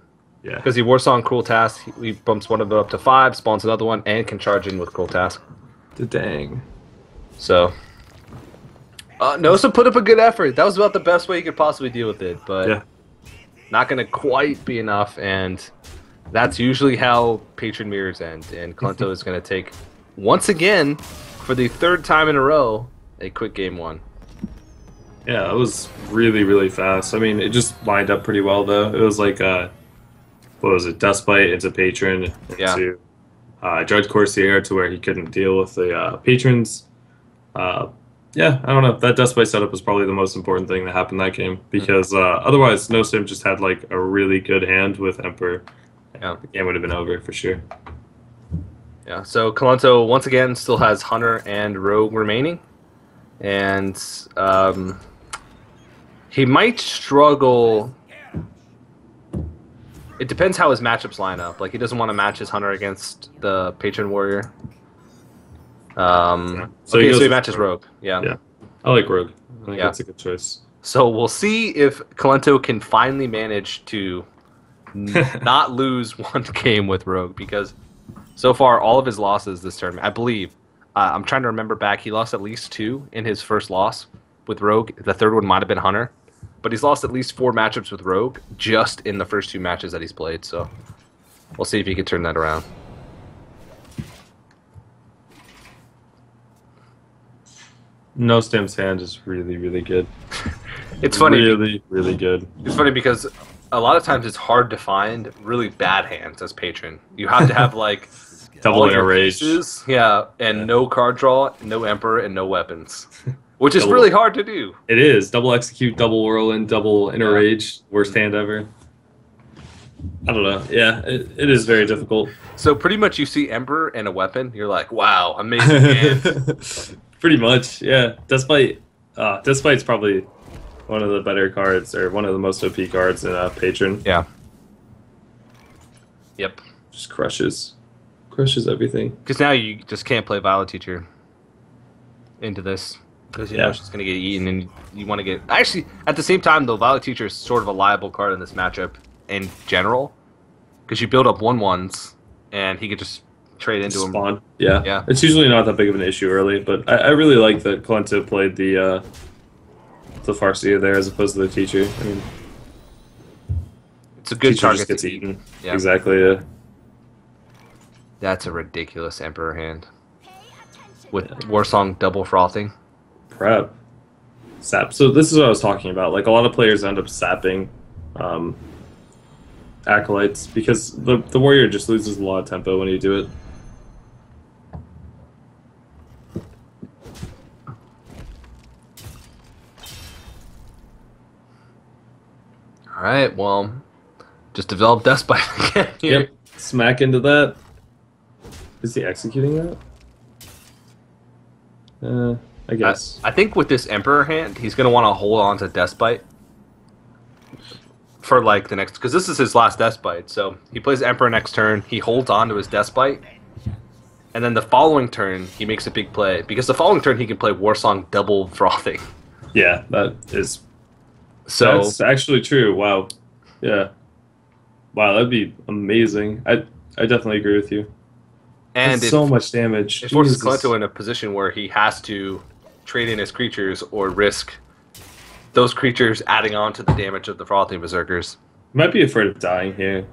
Yeah. Because he Warsong Cruel Task, he bumps one of them up to 5, spawns another one, and can charge in with Cruel Task. Dang. So, Nosa put up a good effort. That was about the best way you could possibly deal with it, but not going to quite be enough, and that's usually how Patron Mirrors end. And Kalento is going to take, once again, for the 3rd time in a row, a quick game 1. Yeah, it was really, really fast. I mean, it just lined up pretty well, though. It was like, what was it, Dustbite into Patron, into Judge Corsair to where he couldn't deal with the patrons. Yeah, I don't know. That Dustbite setup was probably the most important thing that happened that game, because otherwise, No Sim just had like a really good hand with Emperor. Yeah. The game would have been over for sure. Yeah, so Kalento, once again, still has Hunter and Rogue remaining. And he might struggle. It depends how his matchups line up. Like, he doesn't want to match his Hunter against the Patron Warrior. So he matches Rogue. Yeah. I like Rogue. I think that's a good choice. So we'll see if Kalento can finally manage to not lose one game with Rogue, because so far all of his losses this tournament, I believe, I'm trying to remember back, he lost at least 2 in his first loss with Rogue. The 3rd one might have been Hunter. But he's lost at least 4 matchups with Rogue just in the first 2 matches that he's played. So we'll see if he can turn that around. No Stim's hand is really, really good. It's funny. Really, really good. It's funny because a lot of times it's hard to find really bad hands as Patron. You have to have like double inner rage. Yeah, and no card draw, no Emperor, and no weapons. Which is really hard to do. It is. Double execute, double whirlwind, double inner rage. Worst hand ever. I don't know. Yeah, it is very difficult. So pretty much you see Emperor and a weapon, you're like, wow, amazing hand. Pretty much, yeah. Despite's probably one of the better cards, or one of the most OP cards in Patron. Yeah. Yep. Just crushes everything. Because now you just can't play Violet Teacher into this. Because you know she's going to get eaten, and you want to get... Actually, at the same time, though, Violet Teacher is sort of a liable card in this matchup in general. Because you build up 1/1s, and he could just trade into him. Spawn. Yeah. It's usually not that big of an issue early, but I really like that Kalento played the Farseer there as opposed to the Teacher. I mean, it's a good target. Just gets eaten. Yeah. Exactly, yeah. That's a ridiculous Emperor hand. With Warsong double frothing. Crap. Sap. So this is what I was talking about. Like, a lot of players end up sapping Acolytes because the Warrior just loses a lot of tempo when you do it. Alright, well, just develop Dustbite again here. Yep. Smack into that. Is he executing that? I guess. I think with this Emperor hand, he's going to want to hold on to Despite for like the next, because this is his last Despite. So he plays Emperor next turn. He holds on to his Despite, and then the following turn he makes a big play, because the following turn he can play Warsong double frothing. Yeah, that's actually true. Wow. Yeah. Wow, that'd be amazing. I definitely agree with you. And so much damage. It forces Kalento in a position where he has to trade in his creatures or risk those creatures adding on to the damage of the Frothing Berserkers. He might be afraid of dying here,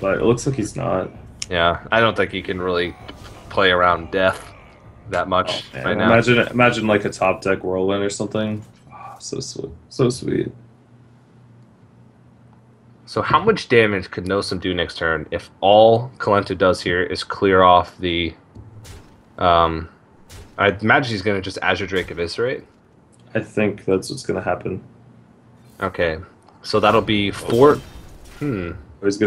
but it looks like he's not. Yeah, I don't think he can really play around death that much right now. Imagine like a top deck Whirlwind or something. Oh, so sweet. So sweet. So how much damage could Nosum do next turn if all Kalento does here is clear off the... I imagine he's going to just Azure Drake Eviscerate. I think that's what's going to happen. Okay. So that'll be 4... He's going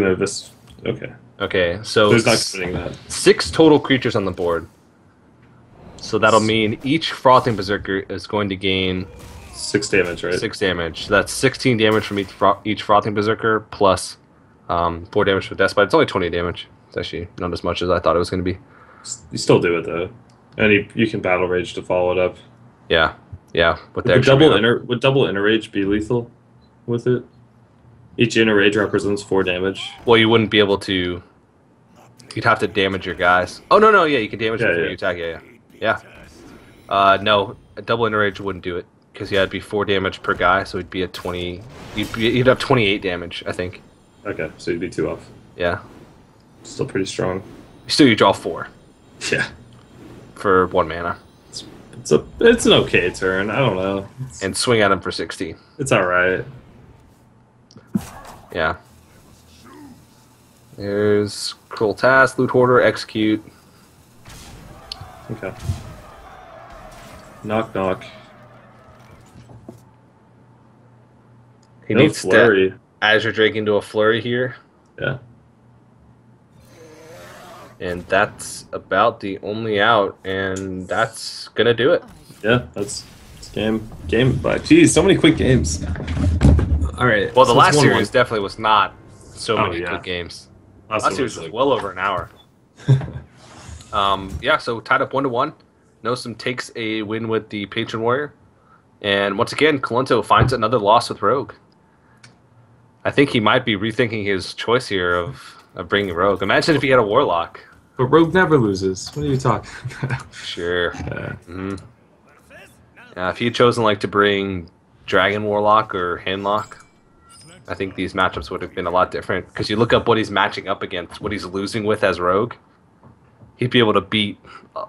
to Eviscerate. Okay. Okay, so he's not committing that. 6 total creatures on the board. So that'll mean each Frothing Berserker is going to gain... 6 damage, right? 6 damage. So that's 16 damage from each Frothing Berserker, plus 4 damage for Despite. It's only 20 damage. It's actually not as much as I thought it was going to be. You still do it, though. And you can Battle Rage to follow it up. Yeah. Yeah. Would double Inner Rage be lethal with it? Each Inner Rage represents 4 damage. Well, you wouldn't be able to... You'd have to damage your guys. Oh, no, yeah, you can damage them before you attack. Yeah. No, a double Inner Rage wouldn't do it. Because yeah, it'd be 4 damage per guy, so it'd be at 20. You'd have 28 damage, I think. Okay, so you'd be 2 off. Yeah. Still pretty strong. Still, you draw 4. Yeah. For 1 mana. It's an okay turn. I don't know. And swing at him for 16. It's all right. Yeah. There's Cruel Task, Loot Hoarder, Execute. Okay. Knock knock. He needs flurry. To Azure Drake into a flurry here. Yeah. And that's about the only out, and that's gonna do it. Yeah, that's game. But geez, so many quick games. All right. Well, the last series definitely was not so many quick games. Last series was well over an hour. Yeah, so tied up 1-1. Nosum takes a win with the Patron Warrior, and once again, Kalento finds another loss with Rogue. I think he might be rethinking his choice here of bringing Rogue. Imagine if he had a Warlock. But Rogue never loses. What are you talking about? Sure. If he had chosen like to bring Dragon Warlock or Handlock, I think these matchups would have been a lot different. Because you look up what he's matching up against, what he's losing with as Rogue, he'd be able to beat a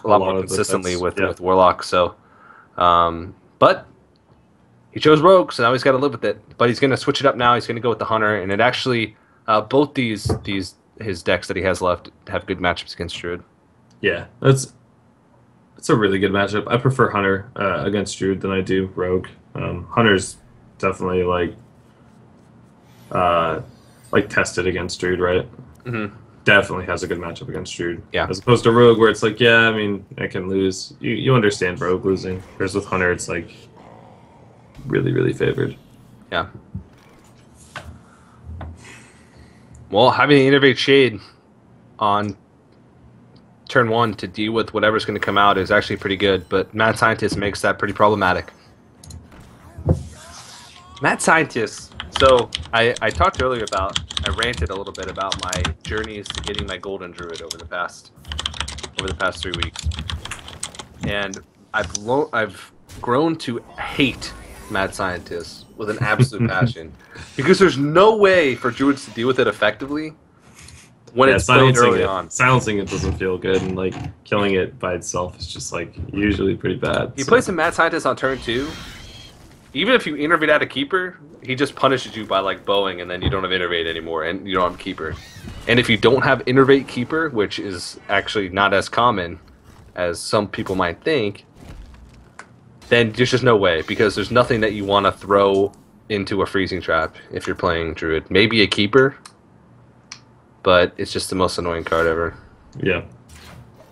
lot more consistently with Warlock. So, but he chose Rogue, so now he's got to live with it. But he's going to switch it up now. He's going to go with the Hunter, and it actually both these his decks that he has left have good matchups against Druid. Yeah, it's a really good matchup. I prefer Hunter against Druid than I do Rogue. Hunter's definitely like tested against Druid, right? Mm-hmm. Definitely has a good matchup against Druid. Yeah. As opposed to Rogue, where it's like, yeah, I mean, I can lose. You understand Rogue losing. Whereas with Hunter, it's like really, really favored. Yeah. Well, having the Innervate Shade on turn 1 to deal with whatever's going to come out is actually pretty good, but Mad Scientist makes that pretty problematic. Mad Scientist. So I talked earlier about, I ranted a little bit about my journeys to getting my Golden Druid over the past 3 weeks, and I've grown to hate Mad Scientist with an absolute passion, because there's no way for Druids to deal with it effectively when it's played early on. Silencing it doesn't feel good, and like killing it by itself is just like usually pretty bad. You play some Mad Scientist on turn 2. Even if you Innervate at a Keeper, he just punishes you by like bowing, and then you don't have Innervate anymore, and you don't have Keeper. And if you don't have Innervate Keeper, which is actually not as common as some people might think, then there's just no way, because there's nothing that you want to throw into a freezing trap if you're playing Druid. Maybe a Keeper, but it's just the most annoying card ever. Yeah.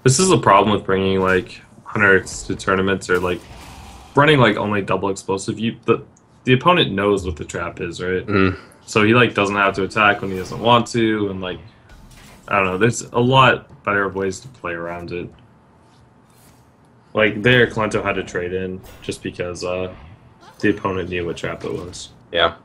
This is a problem with bringing like hunters to tournaments are like running like only double explosive. The opponent knows what the trap is, right? So he like doesn't have to attack when he doesn't want to, and like I don't know. There's a lot better ways to play around it. Like there, Clento had to trade in just because the opponent knew what trap it was. Yeah.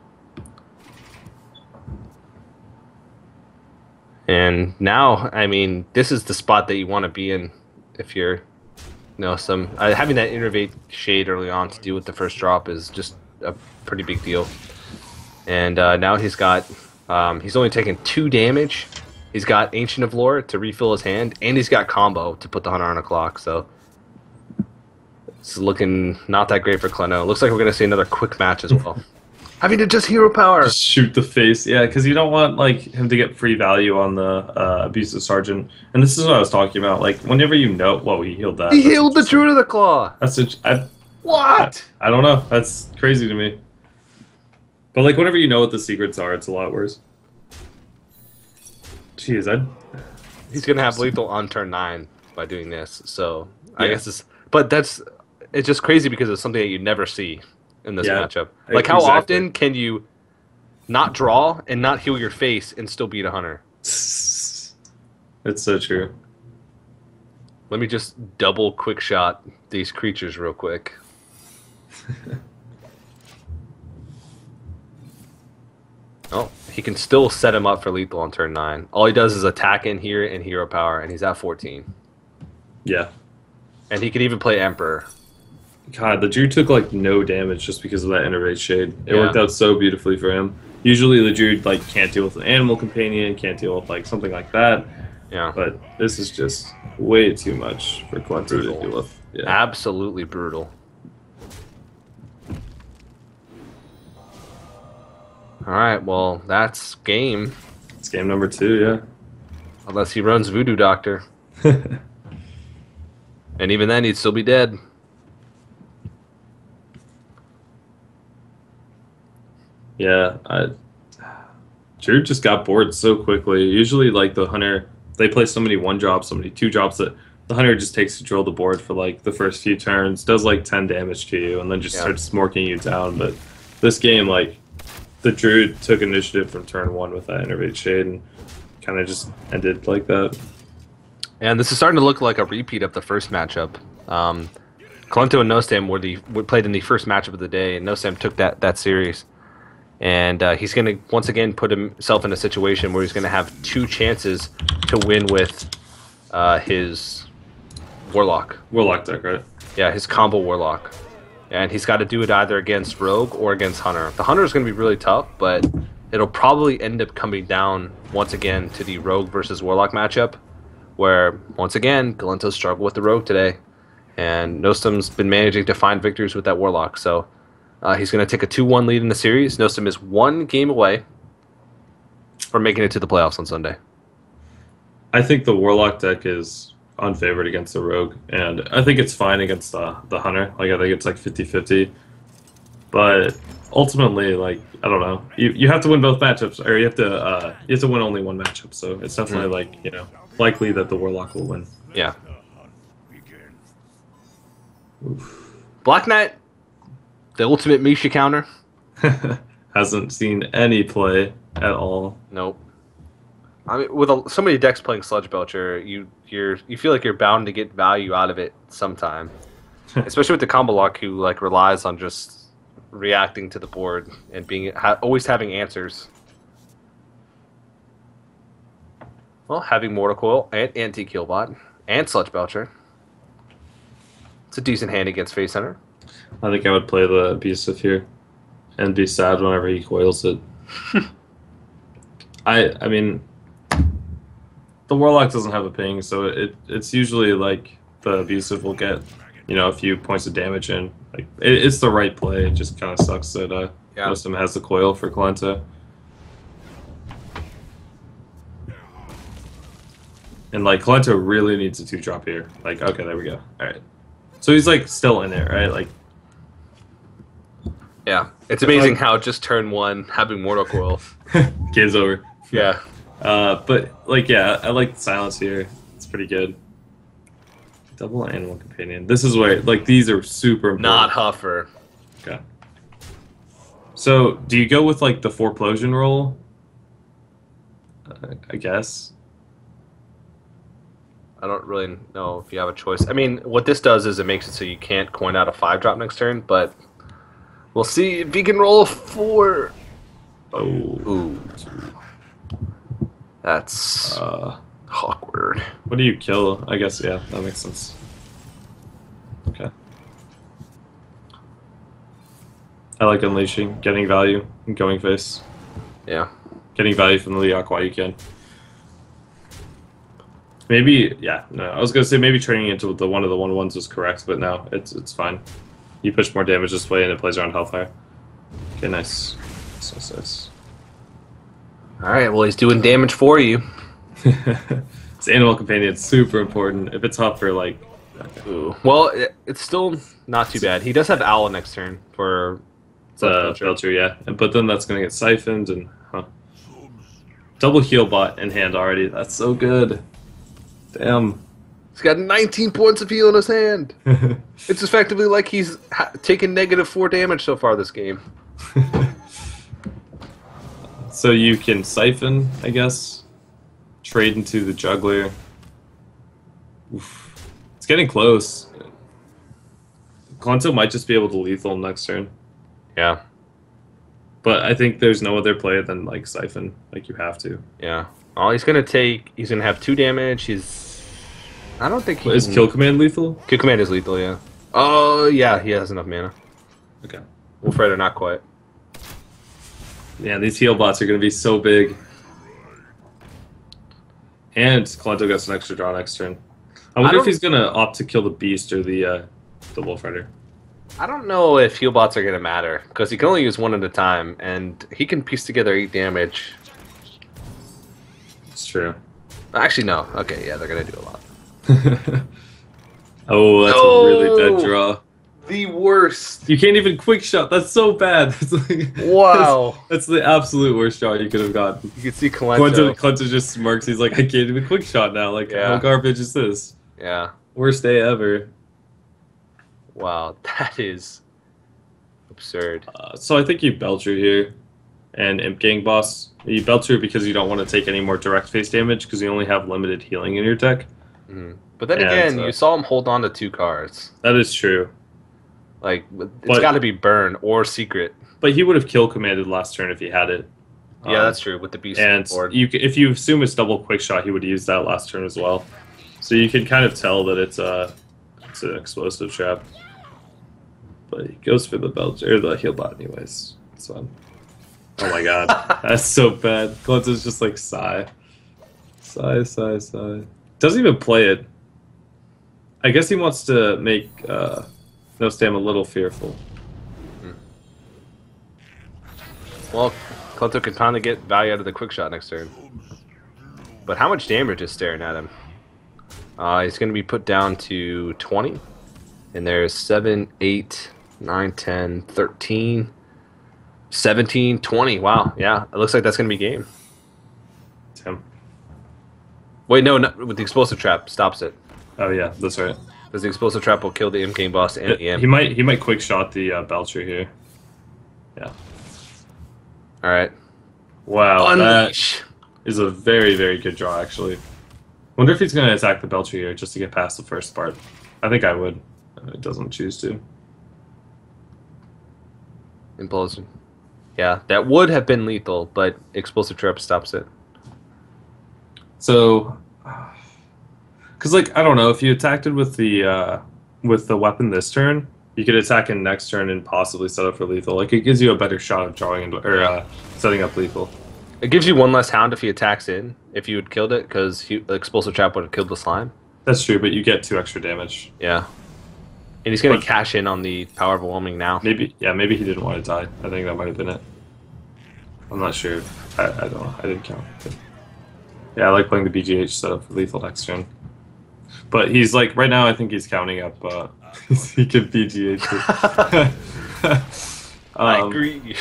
And now, I mean, this is the spot that you want to be in if you're, having that innervate shade early on to deal with the first drop is just a pretty big deal. And now he's got, he's only taken 2 damage. He's got Ancient of Lore to refill his hand, and he's got Combo to put the Hunter on a clock. So it's looking not that great for Clento. Looks like we're going to see another quick match as well. Having to just hero power. Just shoot the face, yeah, because you don't want like him to get free value on the abusive sergeant. And this is what I was talking about. Like whenever he healed that. He healed the Druid of the Claw. What? I don't know. That's crazy to me. But like whenever you know what the secrets are, it's a lot worse. Jeez, he's gonna have lethal on turn 9 by doing this. So I guess it's just crazy because it's something that you never see in this matchup. Like, how often can you not draw and not heal your face and still beat a hunter? It's so true. Let me just double quick shot these creatures real quick. Oh, he can still set him up for lethal on turn 9. All he does is attack in here and hero power, and he's at 14. Yeah. And he can even play Emperor. God, the Druid took like no damage just because of that innervate shade. It worked out so beautifully for him. Usually the Druid like can't deal with an animal companion, can't deal with like something like that. Yeah. But this is just way too much for Clento to deal with. Yeah. Absolutely brutal. Alright, well, that's game. It's game number 2, yeah. Unless he runs Voodoo Doctor. And even then, he'd still be dead. Yeah, Drew just got bored so quickly. Usually, like, the Hunter, they play so many 1-drops, so many 2-drops that the Hunter just takes control of the board for, like, the first few turns, does, like, 10 damage to you, and then just starts smorking you down. But this game, like, the Druid took initiative from turn 1 with that Innervate Shade and kind of just ended like that. And this is starting to look like a repeat of the first matchup. Clento and Nostam were played in the first matchup of the day, and Nostam took that series. And he's going to, once again, put himself in a situation where he's going to have 2 chances to win with his Warlock. Warlock deck, right? Yeah, his combo Warlock. And he's got to do it either against Rogue or against Hunter. The Hunter is going to be really tough, but it'll probably end up coming down, once again, to the Rogue versus Warlock matchup, where, once again, Clento struggled with the Rogue today. And Nostam's been managing to find victories with that Warlock, so he's going to take a 2-1 lead in the series. Nostam is 1 game away from making it to the playoffs on Sunday. I think the Warlock deck is unfavored against the Rogue, and I think it's fine against the Hunter. Like, I think it's like 50-50. But ultimately, like, I don't know. You have to win both matchups, or you have to win only one matchup. So it's definitely like, likely that the Warlock will win. Yeah. Oof. Black Knight, the ultimate Misha counter. Hasn't seen any play at all. Nope. I mean, with so many decks playing Sludge Belcher, you feel like you're bound to get value out of it sometime. Especially with the combo lock, who like relies on just reacting to the board and being always having answers. Well, having Mortal Coil and Anti-Killbot and Sludge Belcher, it's a decent hand against Face Hunter. I think I would play the Abusive here and be sad whenever he coils it. I mean, the Warlock doesn't have a ping, so it's usually like the Abusive will get, a few points of damage in. Like it's the right play. It just kind of sucks that Nostam has the coil for Clento. And like Clento really needs a 2-drop here. Like, okay, there we go. All right. So he's like still in it, right? Like, yeah, it's amazing how just turn 1 having Mortal Coil. Game's over. Yeah. But like, yeah, I like the silence here. It's pretty good. Double animal companion. This is where, like, these are super important. Not Huffer. Okay. So, do you go with, like, the foreclosion roll? I guess. I don't really know if you have a choice. I mean, what this does is it makes it so you can't coin out a 5-drop next turn, but we'll see if he can roll a 4. Oh. Ooh. That's awkward. What do you kill? I guess, yeah, that makes sense. Okay. I like unleashing, getting value, and going face. Yeah. Getting value from the Leok while you can. Maybe, yeah, no, I was gonna say maybe turning into the one of the 1/1s was correct, but no, it's fine. You push more damage this way and it plays around Hellfire. Okay, nice. Nice. Alright, well, he's doing damage for you. It's Animal Companion, it's super important. If it's Huffer, like... Okay. Ooh. Well, it's still not too bad. He does have Owl next turn for... Belcher, yeah. But then that's gonna get siphoned and... Double heal bot in hand already, that's so good. Damn. He's got 19 points of heal in his hand. It's effectively like he's taken -4 damage so far this game. So you can siphon, I guess. Trade into the juggler. Oof. It's getting close. Klunto might just be able to lethal him next turn. Yeah. But I think there's no other play than like siphon. Like you have to. Yeah. Oh, he's gonna have 2 damage. I don't think he Is kill command lethal? Kill command is lethal, yeah. Oh yeah, he has enough mana. Okay. Wolf Rider not quite. Yeah, these heal bots are gonna be so big. And Klunto gets an extra draw next turn. I wonder if he's gonna opt to kill the beast or the Wolf Rider. I don't know if heal bots are gonna matter because he can only use 1 at a time, and he can piece together 8 damage. It's true. Actually, no. Okay, yeah, they're gonna do a lot. Oh, that's a really bad draw. The worst. You can't even quick shot. That's so bad. That's like, Wow. That's the absolute worst shot you could have gotten. You can see Klunto. Klunto just smirks. He's like, I can't even quick shot now. Like, how garbage is this? Yeah. Worst day ever. Wow, that is absurd. So I think you Belcher here and Imp Gang Boss. You Belcher because you don't want to take any more direct face damage because you only have limited healing in your deck. Mm-hmm. But then again, you saw him hold on to 2 cards. That is true. Like, it's got to be Burn or Secret. But he would have kill commanded last turn if he had it. Yeah, that's true, with the beast and board. If you assume it's double quick shot, he would use that last turn as well. So you can kind of tell that it's an explosive trap. But he goes for the Belcher, or the heal bot anyways. It's fun. Oh my god. That's so bad. Klunto's just like, sigh. Sigh. Doesn't even play it. I guess he wants to make No Stam a little fearful. Well, Klunto can finally get value out of the quick shot next turn. But how much damage is staring at him? He's going to be put down to 20. And there's 7, 8, 9, 10, 13, 17, 20. Wow, yeah. It looks like that's going to be game. Tim. Wait, no, with the explosive trap, stops it. Oh yeah, that's right. Because the explosive trap will kill the Imp Game boss and the Imp. He might quick shot the Belcher here. Yeah. Alright. Wow, Unleash. that is a very, very good draw, actually. Wonder if he's going to attack the Belcher here just to get past the first part. I think I would. It doesn't choose to. Implosion. Yeah, that would have been lethal, but explosive trap stops it. So, because like I don't know, if you attacked it with the weapon this turn, you could attack in next turn and possibly set up for lethal. Like it gives you a better shot of drawing into, or setting up lethal. It gives you 1 less hound if he attacks in. If you had killed it, because the explosive trap would have killed the slime. That's true, but you get 2 extra damage. Yeah. And he's going to cash in on the power overwhelming now. Maybe he didn't want to die. I think that might have been it. I'm not sure. I don't know. I didn't count. But yeah, I like playing the BGH setup for lethal next turn. But he's like, right now I think he's counting up, he can BGH it. I agree.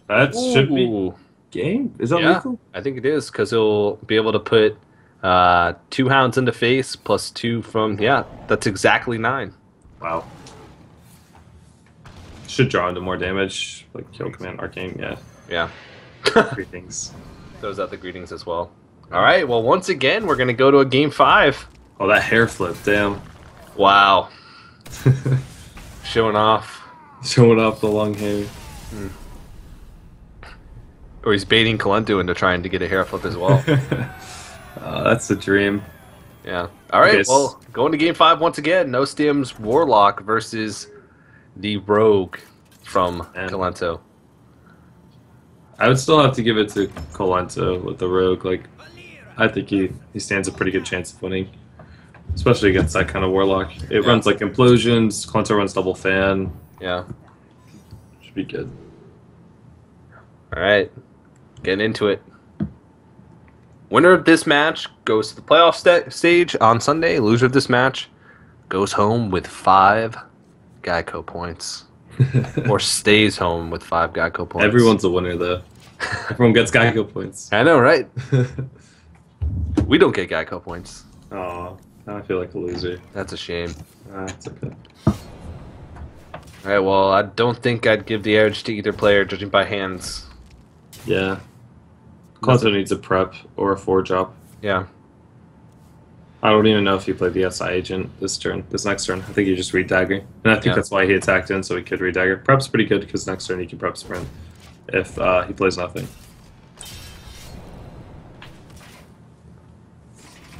That should be game? Is that lethal? I think it is, because he'll be able to put 2 hounds in the face plus 2 from that's exactly 9. Wow. Should draw into more damage, like kill command arcane. Yeah. Yeah. Greetings. Throws out the greetings as well. All right. Well, once again, we're gonna go to a game 5. Oh, that hair flip! Damn. Wow. Showing off. Showing off the long hair. Or he's baiting Kalento into trying to get a hair flip as well. That's a dream. Yeah. All right. Well, going to game 5 once again. No Stim's Warlock versus the Rogue from Kalento. I would still have to give it to Kalento with the Rogue. Like, I think he stands a pretty good chance of winning, especially against that kind of Warlock. It runs like Implosions. Kalento runs Double Fan. Yeah. Should be good. All right. Getting into it. Winner of this match goes to the playoff stage on Sunday. Loser of this match goes home with 5 GEICO points. Or stays home with 5 GEICO points. Everyone's a winner, though. Everyone gets GEICO points. I know, right? We don't get GEICO points. Oh, now I feel like a loser. That's a shame. It's okay. Alright, well, I don't think I'd give the edge to either player, judging by hands. Yeah. Kalento needs a prep or a 4-drop. Yeah. I don't even know if he played the SI agent this next turn. I think he just read dagger. And I think that's why he attacked in, so he could read dagger. Prep's pretty good because next turn he can prep sprint if he plays nothing.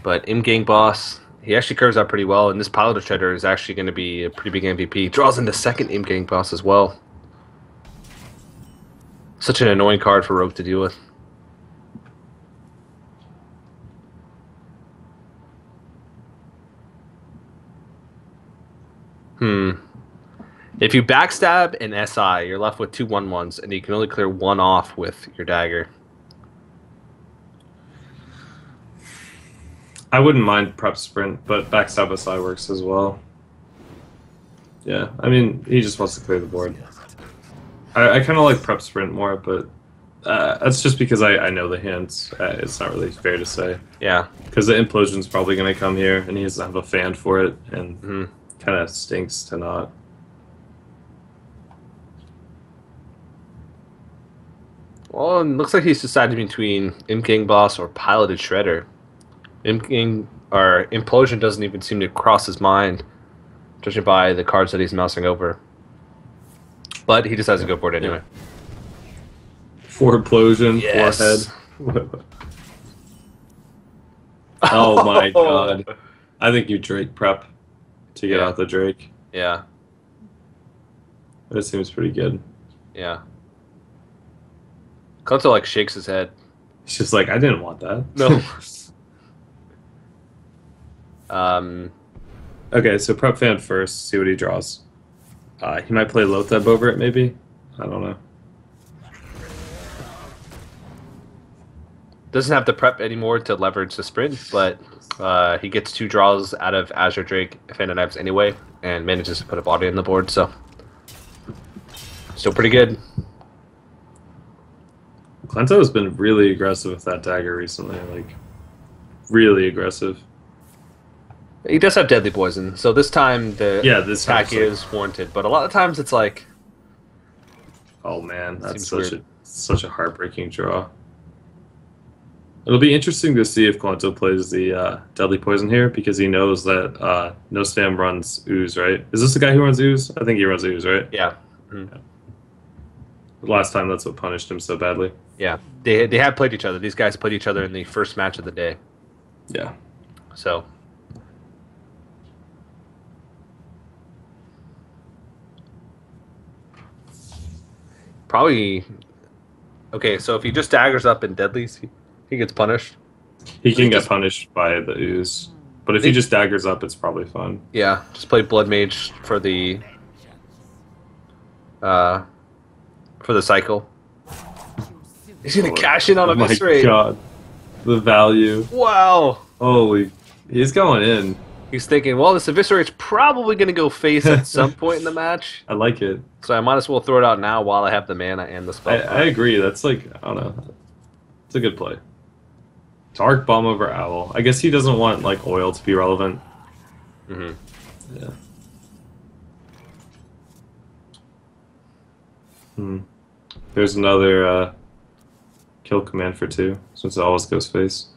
But in-game boss, he actually curves out pretty well, and this Pilot of Shredder is actually going to be a pretty big MVP. Draws in the second in-game boss as well. Such an annoying card for Rogue to deal with. If you backstab an SI, you're left with 2 1/1s, and you can only clear 1 off with your dagger. I wouldn't mind prep sprint, but backstab SI works as well. Yeah, I mean, he just wants to clear the board. I kind of like prep sprint more, but that's just because I know the hands. It's not really fair to say. Yeah. Because the Implosion's probably going to come here, and he doesn't have a fan for it, and kind of stinks to not. Well, it looks like he's decided between Imp-Gang Boss or Piloted Shredder. Imp-Gang or Implosion doesn't even seem to cross his mind, judging by the cards that he's mousing over. But he decides to go for it anyway. 4 Implosion, 4 head. Oh my god. I think you Drake prep to get out the Drake. Yeah. That seems pretty good. Yeah. Kalento like shakes his head. He's just like, I didn't want that. No. Okay, so prep fan first, see what he draws. He might play Lotheb over it, maybe? I don't know. Doesn't have to prep anymore to leverage the sprint, but he gets 2 draws out of Azure Drake Fan of Knives anyway, and manages to put a body on the board, so still pretty good. Kalento has been really aggressive with that dagger recently, like really aggressive. He does have Deadly Poison, so this time the this attack is warranted, but a lot of times it's like... Oh man, that's such a heartbreaking draw. It'll be interesting to see if Kalento plays the Deadly Poison here, because he knows that No Spam runs Ooze, right? Is this the guy who runs Ooze? I think he runs Ooze, right? Yeah. Last time, that's what punished him so badly. Yeah, they have played each other. These guys played each other in the first match of the day. Yeah. So... Probably... Okay, so if he just daggers up and deadlies, he gets punished. He can get punished by the Ooze. But if he just daggers up, it's probably fun. Yeah, just play Blood Mage for the cycle. He's gonna cash in on a miss rate. Oh my god. The value. Wow. Holy. He's going in. He's thinking, well, this Eviscerate's probably going to go face at some point in the match. I like it. So I might as well throw it out now while I have the mana and the spell. I agree. That's like, I don't know. It's a good play. Dark Bomb over Owl. I guess he doesn't want like oil to be relevant. Mm-hmm. Yeah. There's another kill command for 2, since it always goes face.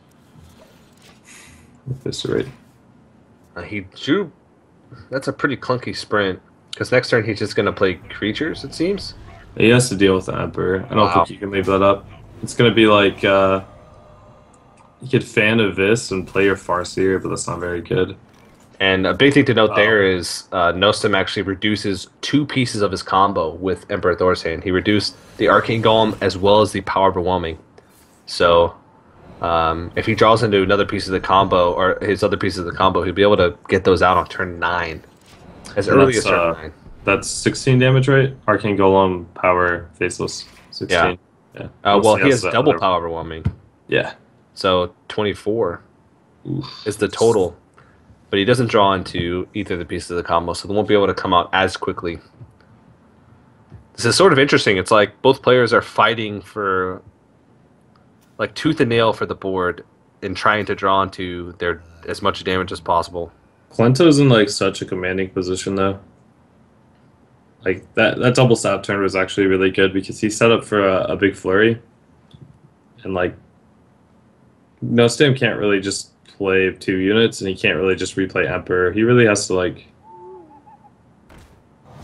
Eviscerate. He drew. That's a pretty clunky sprint. Because next turn he's just going to play creatures, it seems. He has to deal with the Emperor. I don't Wow. think you can leave that up. It's going to be like you could fan Avis and play your Farseer, but that's not very good. And a big thing to note there is Nostam actually reduces 2 pieces of his combo with Emperor Thor's hand. He reduced the Arcane Golem as well as the Power Overwhelming. So if he draws into another piece of the combo, or his other pieces of the combo, he'll be able to get those out on turn 9. As early as turn 9. That's 16 damage, right? Arcane Golem, Power, Faceless. 16. Yeah. Well, he has double Power Overwhelming. Yeah. So 24 Oof. is the total. But he doesn't draw into either of the pieces of the combo, so they won't be able to come out as quickly. This is sort of interesting. It's like both players are fighting for like tooth and nail for the board and trying to draw into their as much damage as possible. Clento's in like such a commanding position though. Like that double sap turn was actually really good because he set up for a big flurry. And like Nostam can't really just play 2 units, and he can't really just replay Emperor. He really has to like.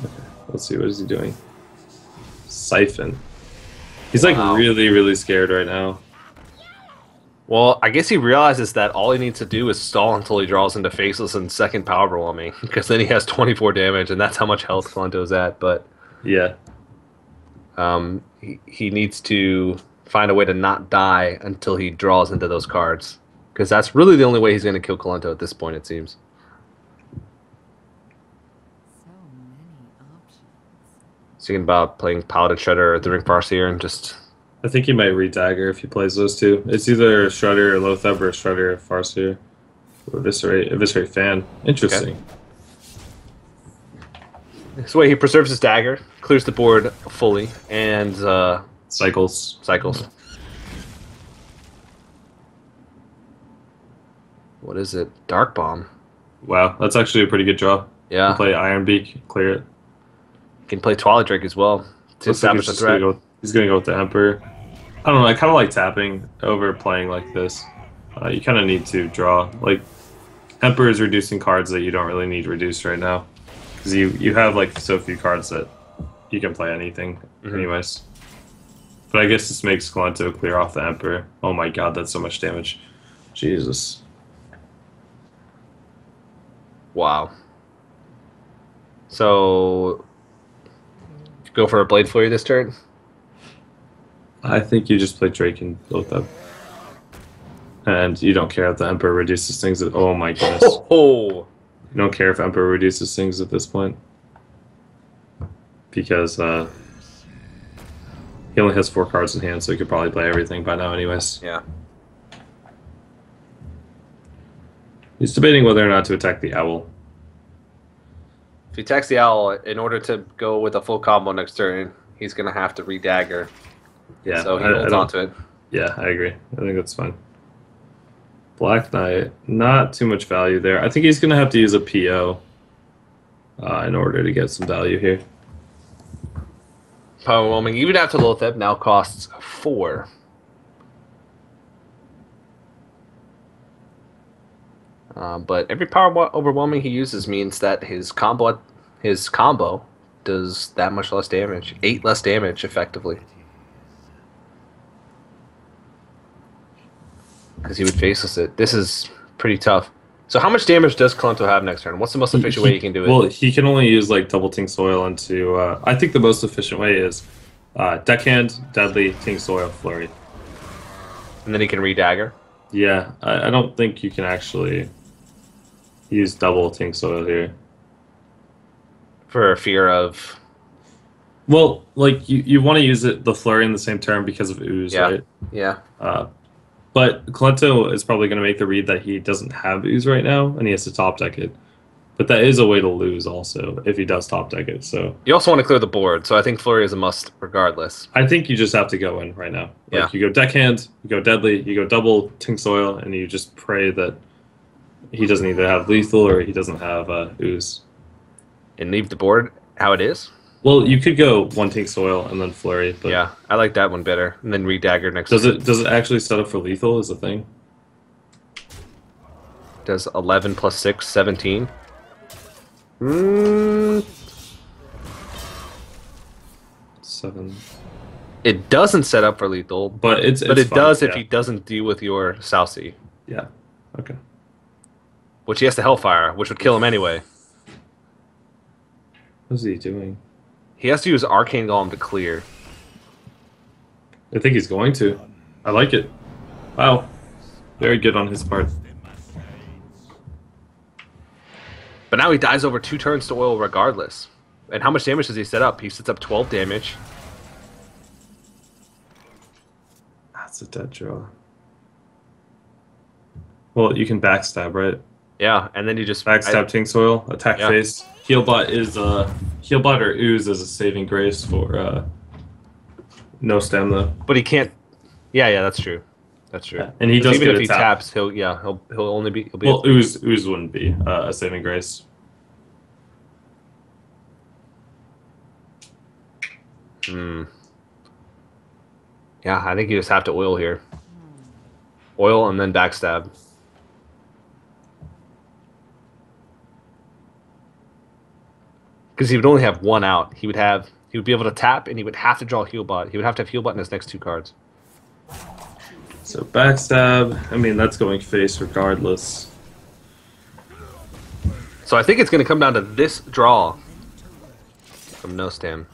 Okay, let's see, what is he doing? Siphon. He's like really, really scared right now. Well, I guess he realizes that all he needs to do is stall until he draws into Faceless and second Power Overwhelming, because then he has 24 damage, and that's how much health Clento's at. But yeah, he needs to find a way to not die until he draws into those cards. Because that's really the only way he's going to kill Clento at this point, it seems. So many options. Thinking about playing Paladin Shredder or the Ring Farseer and just... I think he might re-dagger if he plays those 2. It's either Shredder or Lotheb or Shredder or Farseer. Or Eviscerate Fan. Interesting. Okay. This way he preserves his dagger, clears the board fully, and... Cycles. What is it? Dark Bomb. Wow, that's actually a pretty good draw. Yeah. You play Iron Beak, clear it. He can play Twilight Drake as well to Looks like establish a threat. he's going to go with the Emperor. I don't know, I kind of like tapping over playing like this. You kind of need to draw. Like, Emperor is reducing cards that you don't really need reduced right now. Because you have like so few cards that you can play anything anyways. But I guess this makes Clento clear off the Emperor. Oh my god, that's so much damage. Jesus. Wow. So, go for a Blade Flurry this turn? I think you just play Drake and Lotheb. And you don't care if the Emperor reduces things. Oh my goodness. Oh! You don't care if Emperor reduces things at this point. Because he only has 4 cards in hand, so he could probably play everything by now anyways. Yeah. He's debating whether or not to attack the Owl. If he attacks the Owl, in order to go with a full combo next turn, he's going to have to re-dagger. Yeah, So he holds onto it. Yeah, I agree. I think that's fine. Black Knight, not too much value there. I think he's going to have to use a PO in order to get some value here. Power Overwhelming, even after Lotheb, now costs 4. But every Power Overwhelming he uses means that his combo does that much less damage. 8 less damage, effectively. Because he would faceless it. This is pretty tough. So how much damage does Clento have next turn? What's the most efficient way he can do it? Well, he can only use like double Ting Soil into... I think the most efficient way is Deckhand, Deadly, Ting Soil, Flurry. And then he can re-dagger? Yeah, I don't think you can actually use double Ting Soil here. For fear of... Well, like, you want to use the Flurry in the same turn because of Ooze, right? Yeah. But Clento is probably going to make the read that he doesn't have Ooze right now, and he has to top deck it. But that is a way to lose also if he does top deck it. So You also want to clear the board, so I think Flurry is a must regardless. I think you just have to go in right now. Like Yeah. you go deckhand, you go deadly, you go double Tink Soil, and you just pray that he doesn't either have lethal or he doesn't have ooze. And leave the board how it is? Well, you could go one Tink Soil and then Flurry, but Yeah, I like that one better. And then re-dagger next does turn. it actually set up for lethal is the thing? Does 11 plus 6, 17? 7. It doesn't set up for lethal, But it's but it fine, does if yeah. he doesn't deal with your Sousy, Yeah. Okay. which he has to Hellfire, which would kill him anyway. What is he doing? He has to use Arcane Golem to clear. I think he's going to. I like it. Wow. Very good on his part. But now he dies over 2 turns to oil regardless. And how much damage does he set up? He sets up 12 damage. That's a dead draw. Well, you can backstab, right? Yeah, and then you just... Backstab Tink Soil, attack Yeah. face. Healbot is Healbot or Ooze is a saving grace for no stem though. But he can't... Yeah, that's true. That's true. Yeah, and he 'Cause does even get if a he tap. taps, he'll only be... He'll be Well, Ooze wouldn't be a saving grace. Yeah, I think you just have to oil here. Oil and then backstab. Because he would only have one out. He would be able to tap, and he would have to draw Healbot. He would have to have Healbot in his next 2 cards. So backstab. I mean, that's going face regardless. So I think it's going to come down to this draw from No Stam.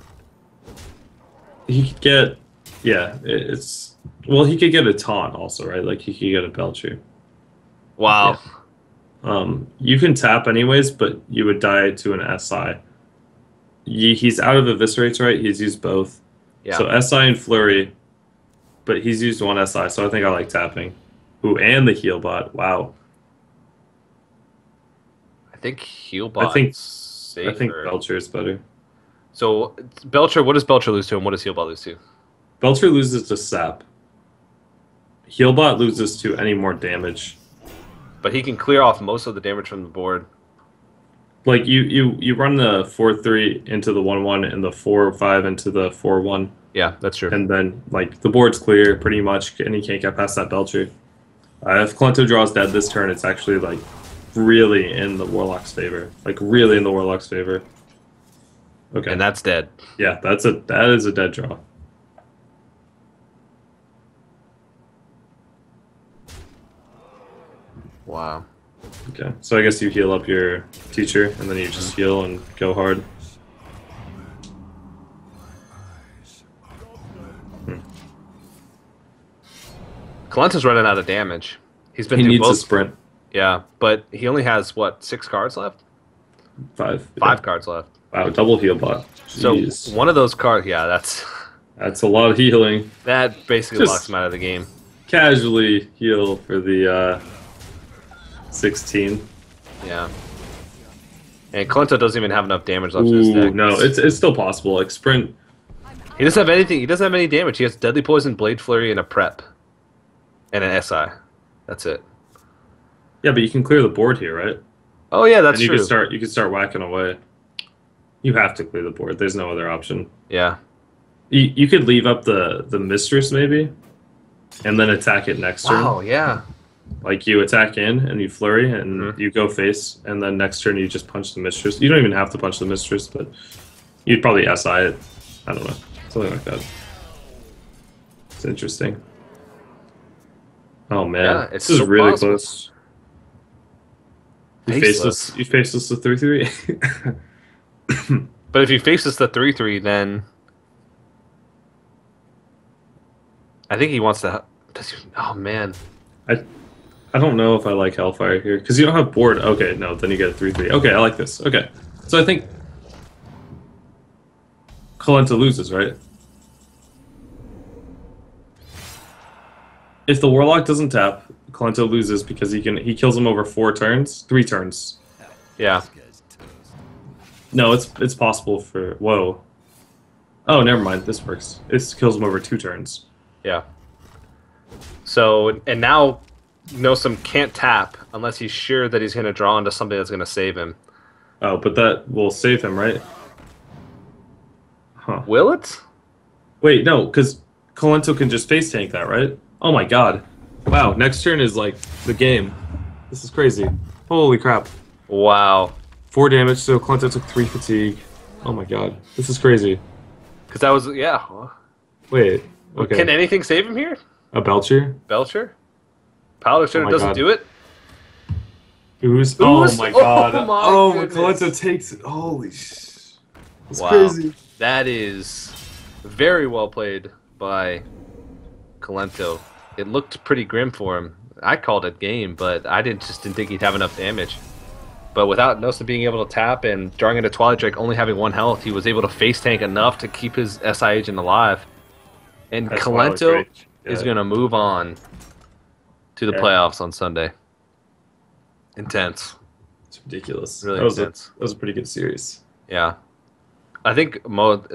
He could get, yeah. It's well, he could get a taunt also, right? Like he could get a Belcher. Wow. You can tap anyways, but you would die to an SI. He's out of eviscerates, right? He's used both. Yeah. So SI and Flurry, but he's used one SI, so I think I like tapping. Ooh, and the heal bot. Wow. I think Healbot. I think Belcher is better. So Belcher, what does Belcher lose to, and what does Healbot lose to? Belcher loses to Sap. Healbot loses to any more damage. But he can clear off most of the damage from the board. Like you run the 4-3 into the 1-1 and the 4-5 into the 4-1. Yeah, that's true. And then, like, the board's clear pretty much, and he can't get past that Belcher. If Kalento draws dead this turn, it's actually, like, really in the Warlock's favor. Like, really in the Warlock's favor. Okay. And that's dead. Yeah, that is a dead draw. Wow. Okay, so I guess you heal up your teacher, and then you just heal and go hard. Kalento's running out of damage. He's been He through needs both. a sprint. Yeah, but he only has, what, 6 cards left? 5. 5 cards left. Wow, double heal bot. Jeez. So one of those cards, yeah, That's a lot of healing. that basically Just- locks him out of the game. Casually heal for the 16. Yeah. And Kalento doesn't even have enough damage left in his Ooh, deck. no, it's still possible. Like, sprint. He doesn't have anything. He doesn't have any damage. He has Deadly Poison, Blade Flurry, and a Prep. And an SI. That's it. Yeah, but you can clear the board here, right? Oh, yeah, that's and you true. can start whacking away. You have to clear the board. There's no other option. Yeah. You could leave up the mistress maybe, and then attack it next turn. Wow, yeah. Like you attack in and you flurry and Mhm. you go face, and then next turn you just punch the mistress. You don't even have to punch the mistress, but you'd probably SI it. I don't know, something like that. It's interesting. Oh man, Yeah, it's this is so really possible. close. You Faceless. faceless the 3/3. But if he faces the 3/3, then I think he wants to. Oh man, I don't know if I like Hellfire here because you don't have board. Okay, no, then you get a 3/3. Okay, I like this. Okay, so I think Kalenta loses, right? If the Warlock doesn't tap, Kalenta loses because he kills him over 3 turns. yeah. No, it's possible for. Whoa. Oh, never mind. This works. It kills him over 2 turns. Yeah. So, and now Nosum can't tap unless he's sure that he's going to draw into something that's going to save him. Oh, but that will save him, right? Huh. Will it? Wait, no, because Colento can just face tank that, right? Oh my god. Wow, next turn is like the game. This is crazy. Holy crap. Wow. 4 damage, so Colento took 3 fatigue. Oh my god. This is crazy. Because that was, yeah. Wait, okay. Can anything save him here? A Belcher? Belcher? Powder Shredder my doesn't God. do it? Ooze? Oh Ooze? my god. Oh my Oh, goodness. Colento takes it. Holy sh. It's Wow. crazy. That is very well played by Colento. It looked pretty grim for him. I called it game, but I didn't think he'd have enough damage. But without Nosa being able to tap and drawing into Twilight Drake only having 1 health, he was able to face tank enough to keep his SI agent alive. And That's wild, Colento great. is Yeah. going to move on to the Yeah. playoffs on Sunday. Intense. It's ridiculous. Really that was intense. That was a pretty good series. Yeah. I think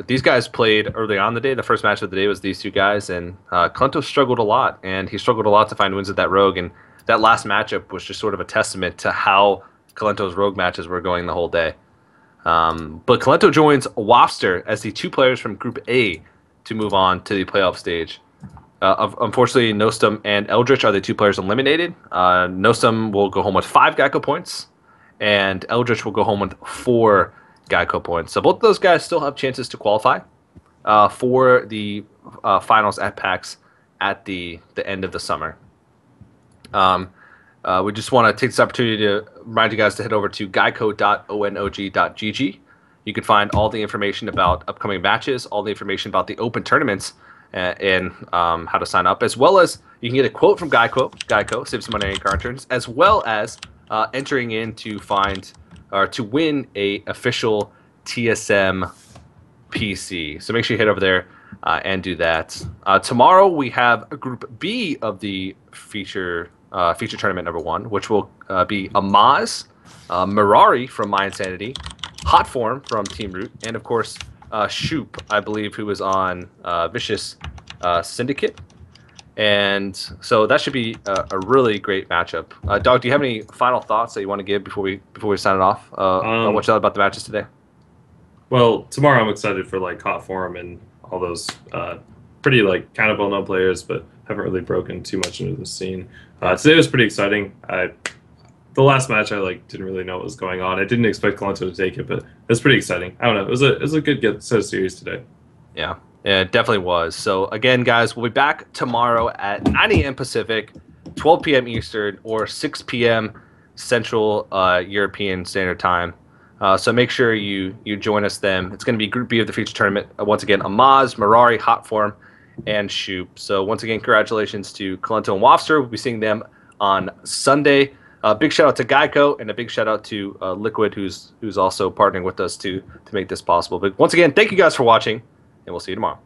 these guys played early on the day. The first match of the day was these 2 guys, and Colento struggled a lot, and he struggled a lot to find wins with that Rogue, and that last matchup was just sort of a testament to how Colento's Rogue matches were going the whole day. But Colento joins Wafster as the 2 players from Group A to move on to the playoff stage. Unfortunately, Nostum and Eldritch are the 2 players eliminated. Nostum will go home with 5 Geico points, and Eldritch will go home with 4 Geico points. So both of those guys still have chances to qualify for the finals at PAX at the end of the summer. We just want to take this opportunity to remind you guys to head over to geico.onog.gg. You can find all the information about upcoming matches, all the information about the open tournaments, and how to sign up, as well as you can get a quote from Geico, save some money on your car insurance, as well as entering in to find or to win a official TSM PC. So make sure you head over there and do that. Tomorrow we have a Group B of the feature tournament number 1, which will be Amaz, Mirari from My Insanity, Hot Form from Team Root, and of course Shoop, I believe, who was on Vicious Syndicate. And so that should be a really great matchup. Dog, do you have any final thoughts that you want to give before we sign it off? On what you thought about the matches today? Well, tomorrow I'm excited for like Hot Forum and all those pretty like kind of well-known players, but haven't really broken too much into the scene. Today was pretty exciting. The last match I like didn't really know what was going on. I didn't expect Colento to take it, but it was pretty exciting. I don't know. It was a good set of series today. Yeah, it definitely was. So again, guys, we'll be back tomorrow at 9 a.m. Pacific, 12 p.m. Eastern, or 6 p.m. Central European Standard Time. So make sure you join us then. It's going to be Group B of the feature tournament. Once again, Amaz, Mirari, Hot Form, and Shoop. So once again, congratulations to Colento and Wafster. We'll be seeing them on Sunday. Big shout out to Geico, and a big shout out to Liquid, who's also partnering with us to make this possible. But once again, thank you guys for watching, and we'll see you tomorrow.